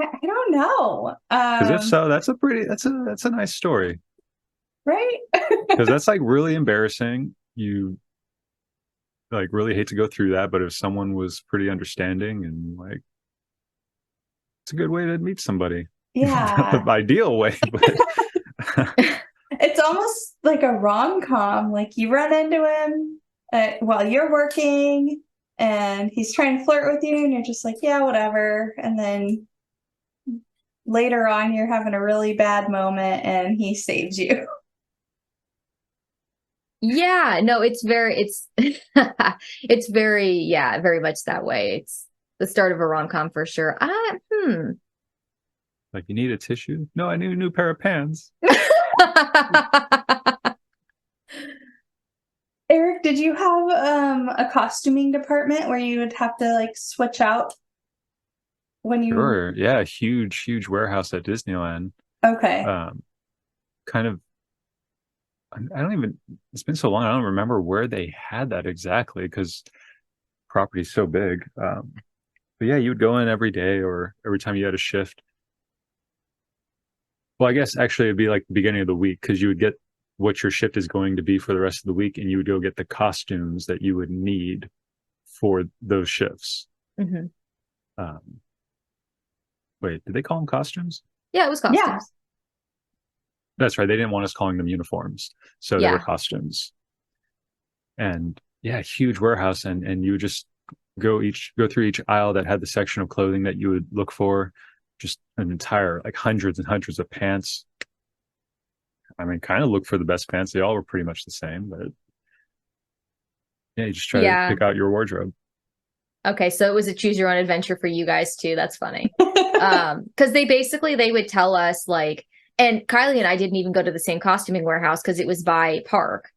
I don't know. Because if so, that's a nice story. Right? Because that's like really embarrassing. You like really hate to go through that, but if someone was pretty understanding and like, it's a good way to meet somebody. Not Yeah. the ideal way, but It's almost like a rom-com. Like you run into him while you're working and he's trying to flirt with you and you're just like, yeah, whatever. And then later on you're having a really bad moment and he saves you. Yeah, no, it's it's very, yeah, very much that way. It's the start of a rom-com for sure. like, you need a tissue? No, I need a new pair of pants. Eric, did you have a costuming department where you would have to like switch out when you Sure. Yeah, huge warehouse at Disneyland. Okay. Kind of, I don't even, it's been so long, I don't remember where they had that exactly because property's so big. But yeah, you would go in every day or every time you had a shift. Well, I guess actually it'd be like the beginning of the week because you would get what your shift is going to be for the rest of the week, and you would go get the costumes that you would need for those shifts. Mhm. Wait, did they call them costumes? Yeah, it was costumes. Yeah. That's right. They didn't want us calling them uniforms, so they were Yeah. costumes. And yeah, huge warehouse, and you would just go through each aisle that had the section of clothing that you would look for. Just an entire like hundreds and hundreds of pants. I mean, kind of look for the best pants. They all were pretty much the same, but yeah, you just try to Yeah. pick out your wardrobe. Okay, so it was a choose your own adventure for you guys too. That's funny. Because they would tell us like, and Kylie and I didn't even go to the same costuming warehouse because it was by park.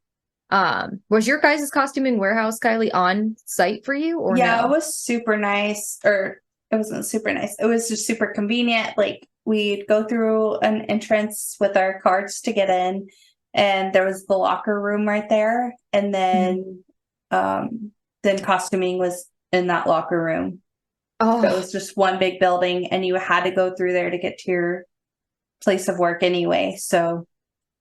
Was your guys' costuming warehouse, Kylie, on site for you or Yeah, no? it was super nice, or it wasn't super nice. It was just super convenient. Like we'd go through an entrance with our cards to get in, and there was the locker room right there. And then costuming was in that locker room. So it Oh, was just one big building, and you had to go through there to get to your place of work anyway. So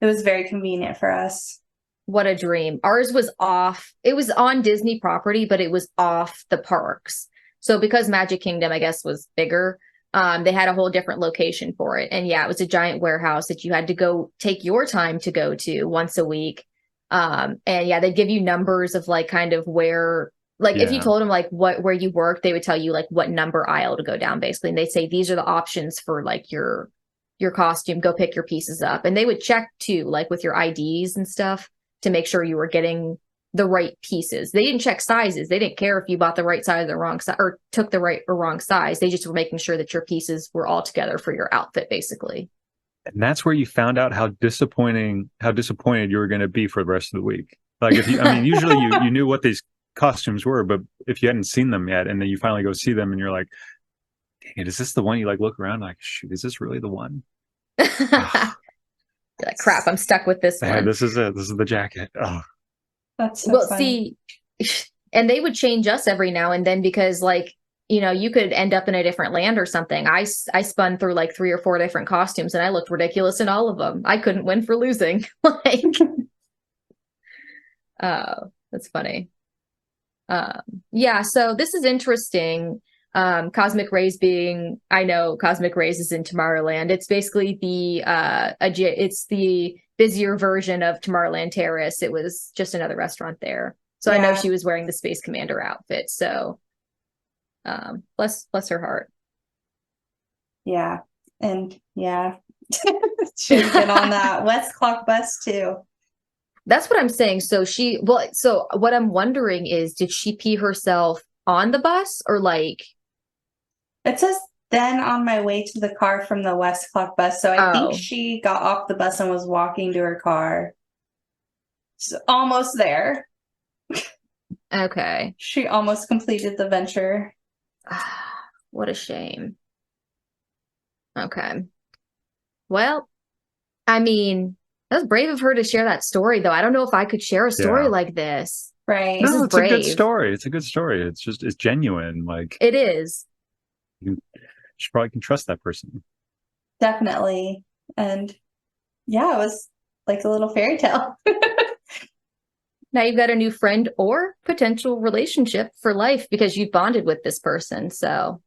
it was very convenient for us. what a dream. Ours was off. It was on Disney property, but it was off the parks. So because Magic Kingdom, I guess, was bigger, they had a whole different location for it. And yeah, it was a giant warehouse that you had to go take your time to go to once a week. And yeah, they'd give you numbers of like kind of where, like if you Yeah. told them like where you worked, they would tell you like what number aisle to go down basically. And they'd say, these are the options for like your costume, go pick your pieces up. And they would check too, like with your IDs and stuff to make sure you were getting the right pieces. They didn't check sizes. They didn't care if you bought the right size or the wrong size or took the right or wrong size. They just were making sure that your pieces were all together for your outfit, basically. And that's where you found out how disappointed you were going to be for the rest of the week. Like if you, I mean, usually you knew what these costumes were, but if you hadn't seen them yet, and then you finally go see them, and you're like, "Dang it, is this the one?" You like look around, like, "Shoot, is this really the one?" Like, crap, I'm stuck with this Yeah, one. this is it. This is the jacket. Oh, That's so Well, funny. see, and they would change us every now and then because, like, you know, you could end up in a different land or something. I spun through like 3 or 4 different costumes and I looked ridiculous in all of them. I couldn't win for losing. Like, oh, that's funny. Yeah, so this is interesting. Cosmic Rays being, I know Cosmic Rays is in Tomorrowland. It's basically it's the busier version of Tomorrowland Terrace. It was just another restaurant there. So I know Yeah. she was wearing the Space Commander outfit. So bless her heart. Yeah. And yeah. Should get on that West Clock bus too. That's what I'm saying. So so what I'm wondering is, did she pee herself on the bus or like, It says then on my way to the car from the West Clock bus. So I think oh, she got off the bus and was walking to her car. So almost there. okay. She almost completed the venture. What a shame. Okay. Well, I mean, that's brave of her to share that story, though. I don't know if I could share a story yeah. like this. Right. This No, is it's a good brave. story. It's a good story. It's genuine. Like It is. she probably can trust that person. Definitely. And yeah, it was like a little fairy tale. Now you've got a new friend or potential relationship for life because you've bonded with this person. So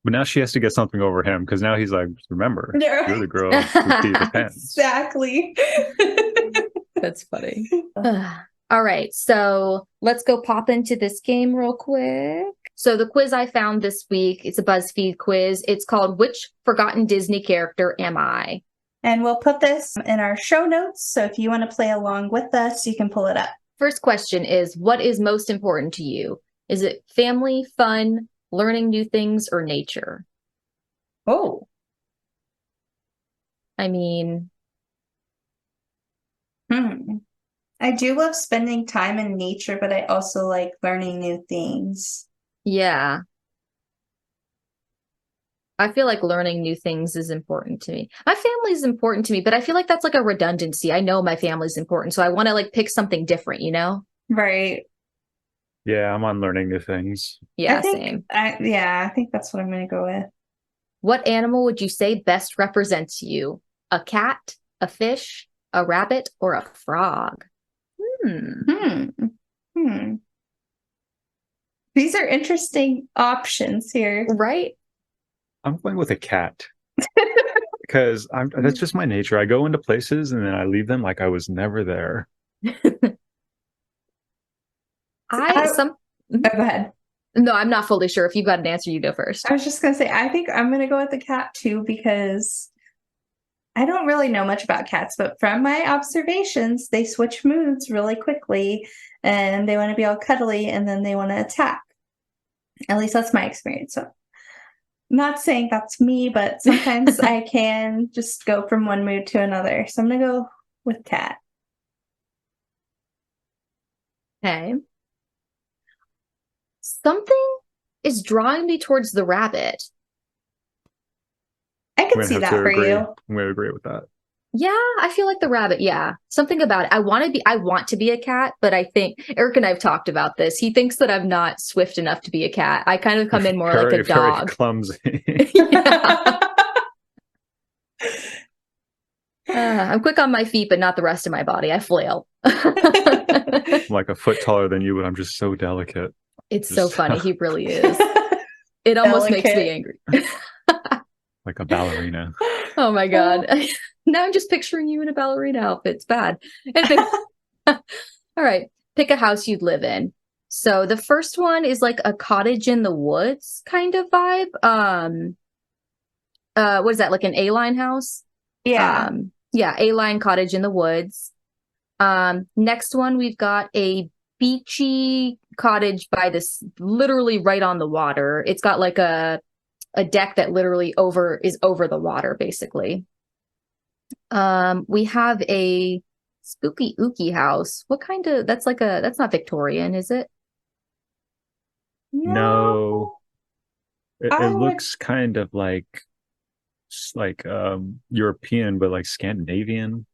But now she has to get something over him because now he's like, remember, Yeah. you're the girl who peed the pants. Exactly. that's funny. All right. So let's go pop into this game real quick. So the quiz I found this week, it's a BuzzFeed quiz. It's called Which Forgotten Disney Character Am I? And we'll put this in our show notes. So if you want to play along with us, you can pull it up. First question is, what is most important to you? Is it family, fun, learning new things, or nature? Oh. I mean, I do love spending time in nature, but I also like learning new things. yeah. I feel like learning new things is important to me. My family is important to me, but I feel like that's like a redundancy. I know my family's important, so I want to like pick something different, you know? Right. Yeah, I'm on learning new things. Yeah, same. I think that's what I'm going to go with. What animal would you say best represents you? A cat, a fish, a rabbit, or a frog? These are interesting options here. Right? I'm going with a cat. Because that's just my nature. I go into places and then I leave them like I was never there. Go ahead. No, I'm not fully sure. If you've got an answer, you go first. I was just going to say, I think I'm going to go with the cat too, because I don't really know much about cats, but from my observations, they switch moods really quickly and they want to be all cuddly and then they want to attack. At least that's my experience. So, not saying that's me, but sometimes I can just go from one mood to another. So I'm going to go with cat. Okay. Something is drawing me towards the rabbit. I I'm could gonna see have that to for agree. you. I'm going to agree with that. Yeah, I feel like the rabbit. Yeah, something about it. I want to be a cat, but I think Eric and I have talked about this. He thinks that I'm not swift enough to be a cat. I kind of come in more like a Very dog. clumsy. Yeah. I'm quick on my feet, but not the rest of my body. I flail. I'm like a foot taller than you, but I'm just so delicate. It's so Just funny. He really is. It almost makes me angry. like a ballerina. Oh my God. Now I'm just picturing you in a ballerina outfit. It's bad. Anyway. All right. Pick a house you'd live in. So the first one is like a cottage in the woods kind of vibe. What is that? Like an A-line house? Yeah. Yeah, A-line cottage in the woods. Next one, we've got a beachy cottage by this, literally right on the water. It's got like a deck that literally is over the water, basically. We have a spooky ooky house. What kind of, that's not Victorian, is it? No. It looks kind of like European, but like Scandinavian.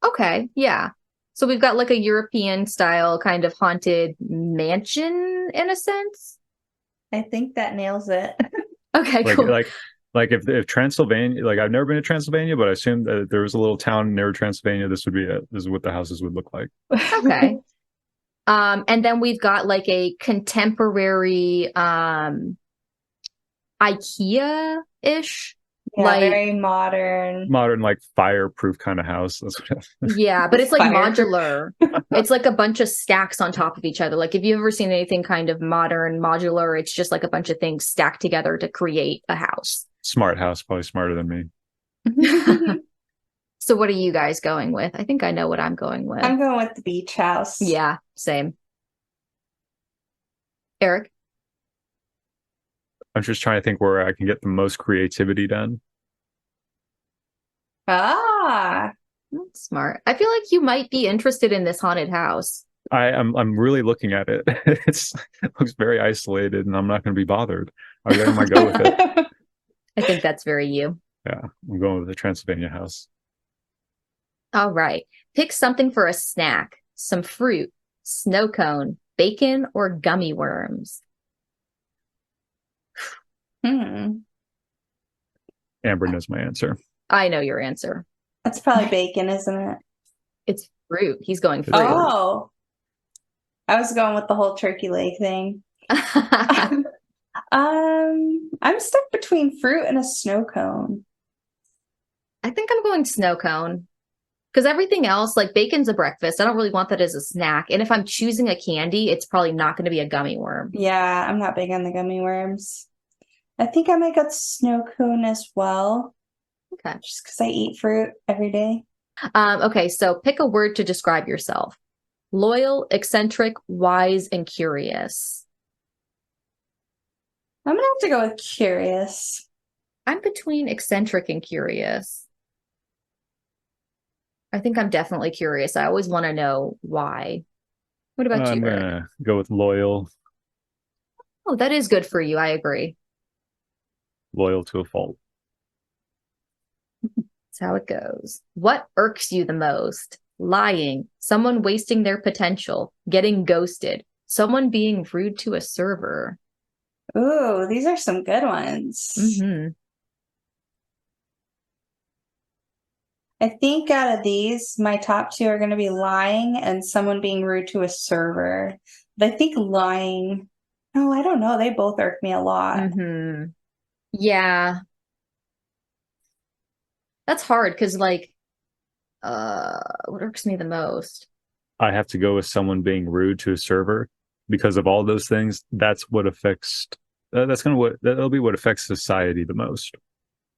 Okay, yeah. So we've got like a European style kind of haunted mansion in a sense. I think that nails it. Okay, cool. Like if Transylvania, like I've never been to Transylvania, but I assume that if there was a little town near Transylvania, this would be it. This is what the houses would look like. Okay. And then we've got like a contemporary IKEA-ish. Yeah, like very modern. Modern, like fireproof kind of house. That's what yeah, but it's like Fireproof. modular. It's like a bunch of stacks on top of each other. Like if you've ever seen anything kind of modern modular, it's just like a bunch of things stacked together to create a house. Smart house, probably smarter than me. So what are you guys going with? I think I know what I'm going with. I'm going with the beach house. Yeah, same. Eric? I'm just trying to think where I can get the most creativity done. Ah, That's smart. I feel like you might be interested in this haunted house. I'm really looking at it. It looks very isolated, and I'm not going to be bothered. I might go with it. I think that's very you. Yeah, I'm going with the Transylvania house. All right. Pick something for a snack. Some fruit, snow cone, bacon, or gummy worms. Amber knows my answer. I know your answer. That's probably bacon, isn't it? It's fruit. He's going fruit. Oh, I was going with the whole turkey leg thing. I'm stuck between fruit and a snow cone. I think I'm going snow cone. Because everything else, like bacon's a breakfast. I don't really want that as a snack. And if I'm choosing a candy, it's probably not going to be a gummy worm. Yeah, I'm not big on the gummy worms. I think I might go snow cone as well. Okay. Just because I eat fruit every day. Okay, so pick a word to describe yourself. Loyal, eccentric, wise, and curious. I'm gonna have to go with curious. I'm between eccentric and curious. I think I'm definitely curious. I always want to know why. What about I'm you, Eric? gonna go with loyal, Oh, that is good for you. I agree. loyal to a fault. That's how it goes. What irks you the most? Lying, someone wasting their potential, getting ghosted, someone being rude to a server. Ooh, these are some good ones. Mm-hmm. I think out of these, my top two are going to be lying and someone being rude to a server. But I think lying, no, I don't know. They both irk me a lot. Mm-hmm. Yeah. That's hard because what irks me the most? I have to go with someone being rude to a server because of all those things. That's what affects. That'll be what affects society the most.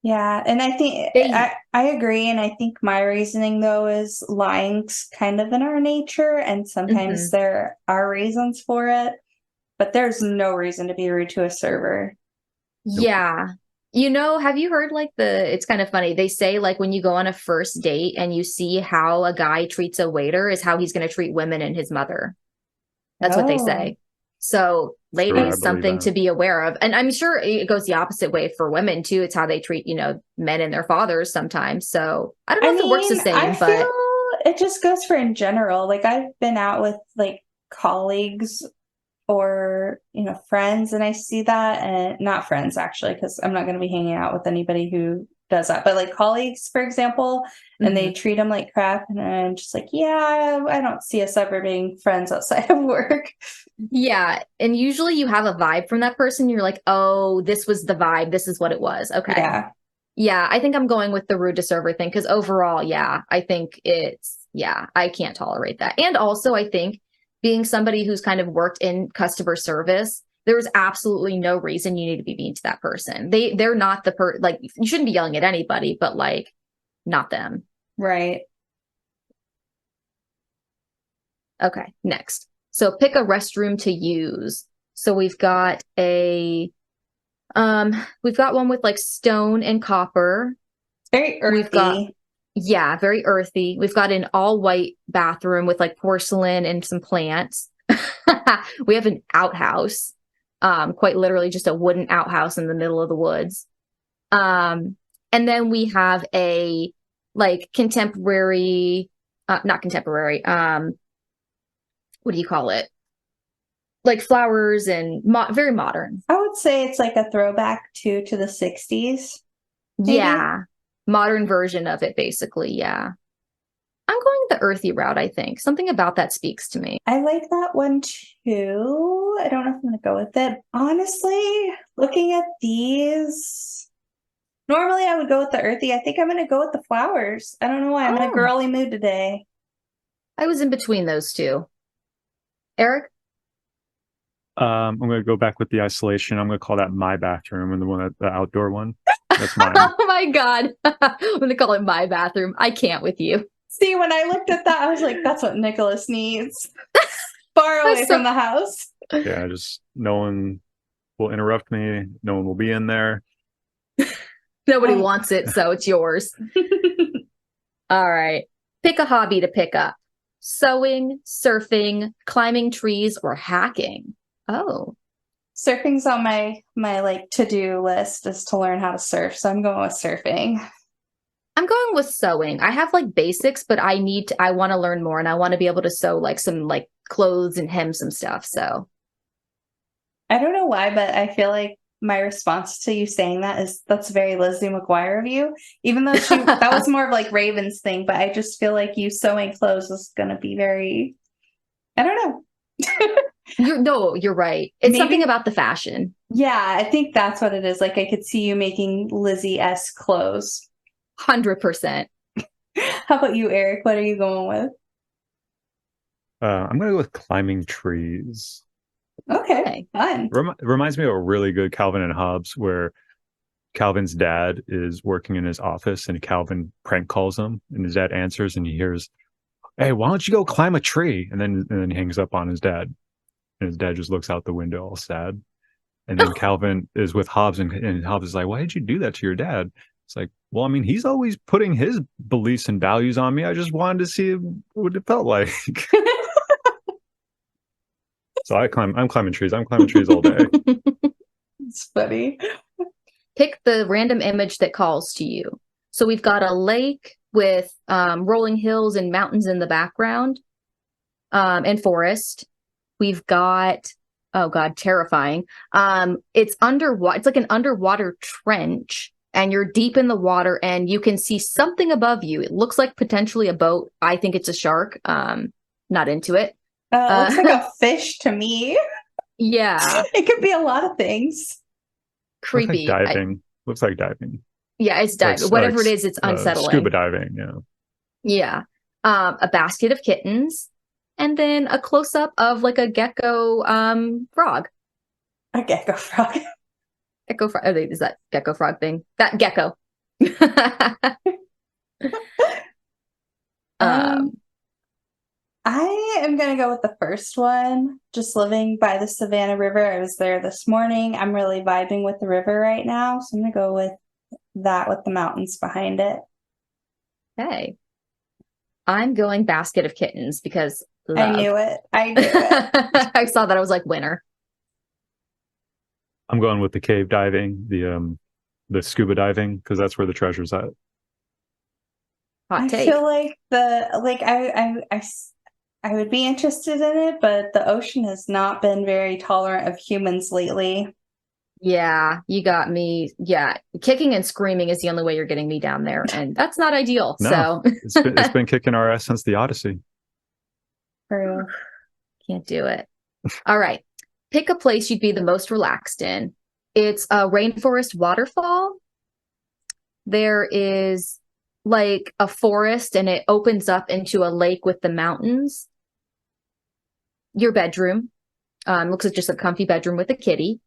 Yeah, and I think I agree, and I think my reasoning though is lying's kind of in our nature, and sometimes there are reasons for it, but there's no reason to be rude to a server. Yeah. Have you heard it's kind of funny. They say like when you go on a first date and you see how a guy treats a waiter is how he's going to treat women and his mother. That's what they say. So Sure, I ladies, believe something that. to be aware of. And I'm sure it goes the opposite way for women too. It's how they treat, men and their fathers sometimes. So I don't know if it works the same, I but feel it just goes for in general. Like I've been out with like colleagues or friends, and I see that, and not friends actually, because I'm not going to be hanging out with anybody who does that, but like colleagues, for example, and they treat them like crap, and I'm just like, yeah, I don't see us ever being friends outside of work. yeah. And usually you have a vibe from that person. You're like, oh, this was the vibe. This is what it was. Okay. Yeah. Yeah, I think I'm going with the rude to server thing because overall, yeah, I think I can't tolerate that. And also, I think being somebody who's kind of worked in customer service, there's absolutely no reason you need to be mean to that person. They're not you shouldn't be yelling at anybody, but like not them. Right. Okay, next. So pick a restroom to use. So we've got one with like stone and copper. Very earthy. Yeah, very earthy. We've got an all white bathroom with like porcelain and some plants. We have an outhouse, quite literally just a wooden outhouse in the middle of the woods. And then we have a like contemporary, not contemporary, what do you call it? Like flowers and very modern. I would say it's like a throwback to the 60s. Maybe? Yeah. Modern version of it, basically. Yeah. I'm going the earthy route, I think. Something about that speaks to me. I like that one too. I don't know if I'm going to go with it. Honestly, looking at these, normally I would go with the earthy. I think I'm going to go with the flowers. I don't know why. I'm in a girly mood today. I was in between those two. Eric? I'm going to go back with the isolation. I'm going to call that my bathroom, and the outdoor one. That's mine. Oh my God. I'm going to call it my bathroom. I can't with you. See, when I looked at that, I was like, that's what Nicholas needs. Far away from the house. Yeah, just no one will interrupt me. No one will be in there. Nobody wants it, so it's yours. All right. Pick a hobby to pick up. Sewing, surfing, climbing trees, or hacking. Oh. Surfing's on my like to-do list is to learn how to surf, so I'm going with surfing. I'm going with sewing. I have like basics, but I want to learn more, and I want to be able to sew like some like clothes and hem some stuff. So I don't know why, but I feel like my response to you saying that is that's very Lizzie McGuire of you, even though that was more of like Raven's thing, but I just feel like you sewing clothes is going to be very, I don't know. You're right. It's Maybe- something about the fashion. Yeah, I think that's what it is. Like I could see you making Lizzie-esque clothes. 100%. How about you, Eric? What are you going with? I'm gonna go with climbing trees. Okay, fun. Reminds me of a really good Calvin and Hobbes where Calvin's dad is working in his office and Calvin prank calls him and his dad answers and he hears, "Hey, why don't you go climb a tree?" And then he hangs up on his dad. And his dad just looks out the window all sad. And then Calvin is with Hobbes and Hobbes is like, "Why did you do that to your dad?" It's like, well, I mean, he's always putting his beliefs and values on me. I just wanted to see what it felt like. So I'm climbing trees. I'm climbing trees all day. It's funny. Pick the random image that calls to you. So we've got a lake with rolling hills and mountains in the background, and forest. We've got, oh God, terrifying. It's underwater. It's like an underwater trench, and you're deep in the water, and you can see something above you. It looks like potentially a boat. I think it's a shark. Not into it. Looks like a fish to me. Yeah, It could be a lot of things. creepy. Looks like diving. Looks like diving. Yeah, it's diving. Whatever it is, it's unsettling. Scuba diving, yeah. Yeah. A basket of kittens, and then a close up of like a gecko frog. A gecko frog. Gecko frog. Is that gecko frog thing? That gecko. I am going to go with the first one. Just living by the Savannah River. I was there this morning. I'm really vibing with the river right now. So I'm going to go with that with the mountains behind it. Okay. I'm going basket of kittens because love. I knew it. I saw that. I was like, winner. I'm going with the cave diving, the scuba diving, because that's where the treasure's at. Hot I take. feel like I would be interested in it, but the ocean has not been very tolerant of humans lately. Yeah, you got me. Yeah, kicking and screaming is the only way you're getting me down there, and that's not ideal. No, So it's been kicking our ass since the Odyssey. True. can't do it. All right, pick a place you'd be the most relaxed in. It's a rainforest waterfall. There is like a forest, and it opens up into a lake with the mountains. Your bedroom looks like just a comfy bedroom with a kitty.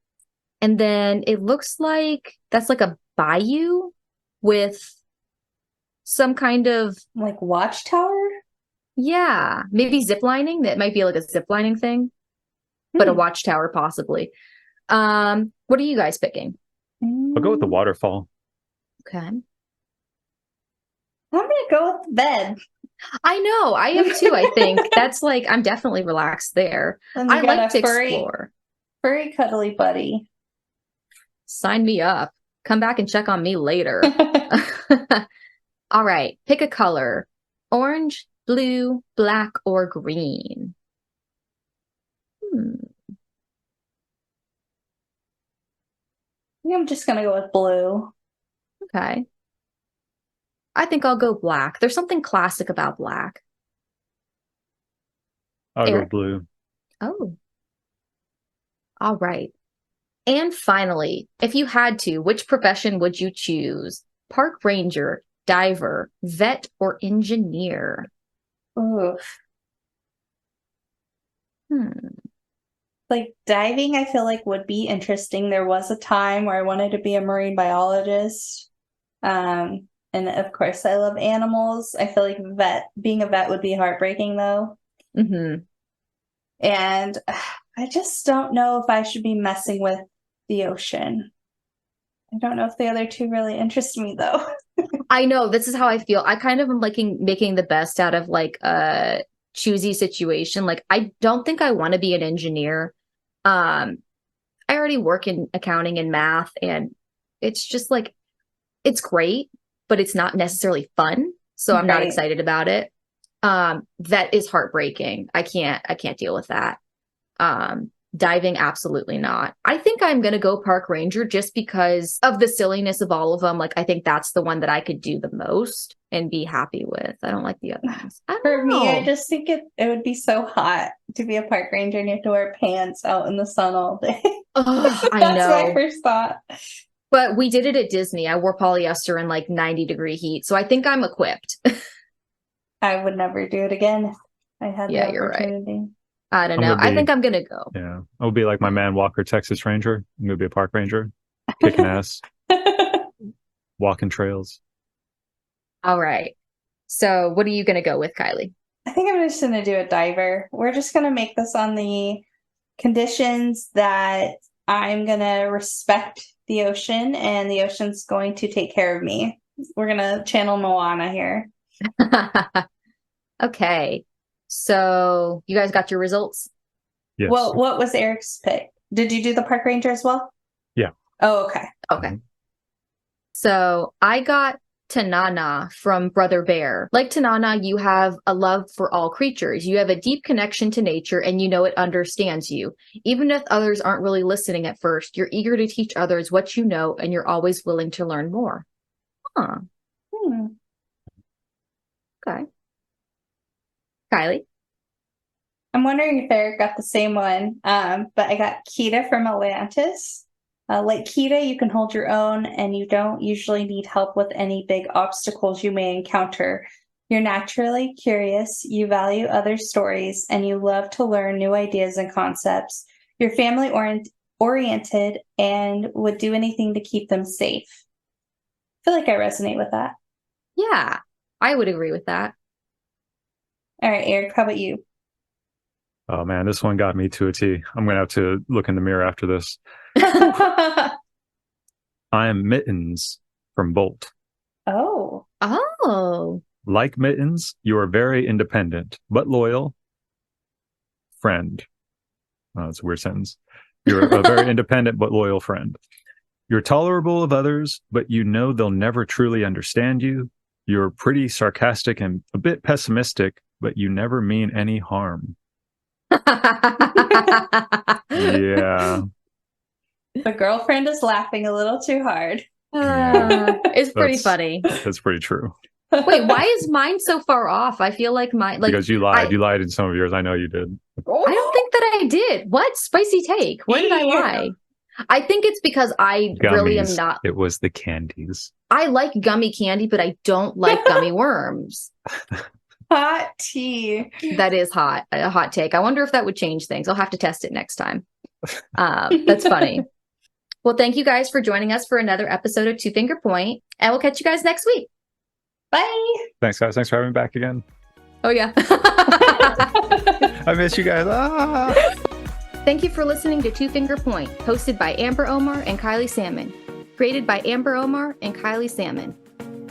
And then it looks like that's like a bayou with some kind of, Like watchtower? yeah, maybe ziplining. That might be like a ziplining thing, but a watchtower possibly. What are you guys picking? I'll go with the waterfall. Okay. I'm gonna go with the bed. I know, I am too. I think that's like, I'm definitely relaxed there. And you I got like a to explore. furry cuddly buddy. Sign me up. Come back and check on me later. All right, pick a color. Orange, blue, black, or green. I'm just gonna go with blue. Okay. I think I'll go black. There's something classic about black. I'll go Eric? blue. Oh. All right. And finally, if you had to, which profession would you choose? Park ranger, diver, vet, or engineer? Oof. Hmm. Like diving, I feel like would be interesting. There was a time where I wanted to be a marine biologist. And of course I love animals. I feel like being a vet would be heartbreaking though. Mm-hmm. And I just don't know if I should be messing with the ocean. I don't know if the other two really interest me though. I know, this is how I feel. I kind of am liking making the best out of like a choosy situation. Like, I don't think I want to be an engineer. I already work in accounting and math, and it's just like, it's great, but it's not necessarily fun. So I'm not Right. excited about it. That is heartbreaking. I can't deal with that. Diving, absolutely not. I think I'm going to go park ranger just because of the silliness of all of them. Like, I think that's the one that I could do the most and be happy with. I don't like the other ones. I don't For me, I know. just think it would be so hot to be a park ranger and you have to wear pants out in the sun all day. Ugh, I That's my know. first thought. But we did it at Disney. I wore polyester in like 90-degree heat. So I think I'm equipped. I would never do it again if I had Yeah, the you're right. opportunity. I don't I'm know. gonna I be- think I'm going to go. Yeah. I'll be like my man Walker, Texas Ranger. I'm gonna be a park ranger, kicking ass, walking trails. All right. So what are you going to go with, Kylie? I think I'm just going to do a diver. We're just going to make this on the conditions that I'm going to respect the ocean and the ocean's going to take care of me. We're going to channel Moana here. Okay. So you guys got your results? Yes. Well, what was Eric's pick? Did you do the park ranger as well? Yeah. Oh, okay. Okay. Mhm. So I got Tanana from Brother Bear. Like Tanana, you have a love for all creatures. You have a deep connection to nature and you know it understands you. Even if others aren't really listening at first, you're eager to teach others what you know and you're always willing to learn more. Huh. Okay. Kylie? I'm wondering if Eric got the same one, but I got Kita from Atlantis. Like Kita, you can hold your own and you don't usually need help with any big obstacles you may encounter. You're naturally curious, you value other stories, and you love to learn new ideas and concepts. You're family oriented and would do anything to keep them safe. I feel like I resonate with that. Yeah, I would agree with that. All right, Eric, how about you? Oh man, this one got me to a T. I'm gonna have to look in the mirror after this. I am Mittens from Bolt. Oh. Oh. Like Mittens, you are very independent, but loyal. Friend. Oh, that's a weird sentence. You're a very independent, but loyal friend. You're tolerable of others, but you know they'll never truly understand you. You're pretty sarcastic and a bit pessimistic, but you never mean any harm. Yeah. The girlfriend is laughing a little too hard. It's pretty That's- funny. That's pretty true. Wait, why is mine so far off? I feel like mine, like, Because you lied. You lied in some of yours. I know you did. I don't think that I did. What? Spicy take. Where did I lie? I think it's because I really am Gummies. not. It was the candies. I like gummy candy, but I don't like gummy worms. Hot tea. That is hot. A hot take. I wonder if that would change things. I'll have to test it next time. That's funny. Well, thank you guys for joining us for another episode of Two Finger Point, and we'll catch you guys next week. Bye. Thanks, guys. Thanks for having me back again. Oh, yeah. I miss you guys. Ah! Thank you for listening to Two Finger Point, hosted by Amber Omar and Kylie Salmon. Created by Amber Omar and Kylie Salmon.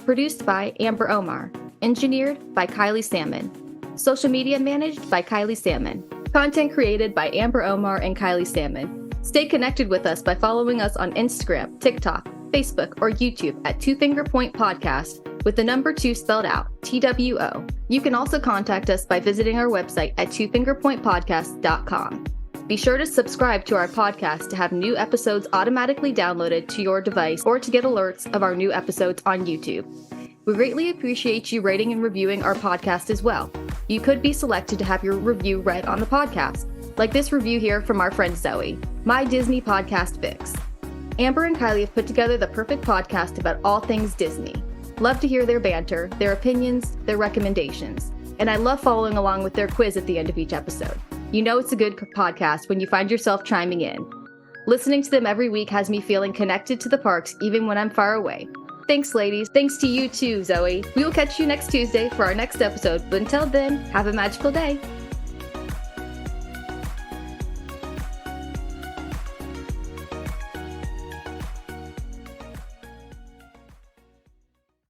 Produced by Amber Omar. Engineered by Kylie Salmon. Social media managed by Kylie Salmon. Content created by Amber Omar and Kylie Salmon. Stay connected with us by following us on Instagram, TikTok, Facebook, or YouTube at Two Finger Point Podcast with the number 2 spelled out, TWO. You can also contact us by visiting our website at twofingerpointpodcast.com. Be sure to subscribe to our podcast to have new episodes automatically downloaded to your device or to get alerts of our new episodes on YouTube. We greatly appreciate you rating and reviewing our podcast as well. You could be selected to have your review read on the podcast, like this review here from our friend Zoe, My Disney Podcast Fix. Amber and Kylie have put together the perfect podcast about all things Disney. Love to hear their banter, their opinions, their recommendations, and I love following along with their quiz at the end of each episode. You know it's a good podcast when you find yourself chiming in. Listening to them every week has me feeling connected to the parks even when I'm far away. Thanks, ladies. Thanks to you too, Zoe. We will catch you next Tuesday for our next episode, but until then, have a magical day.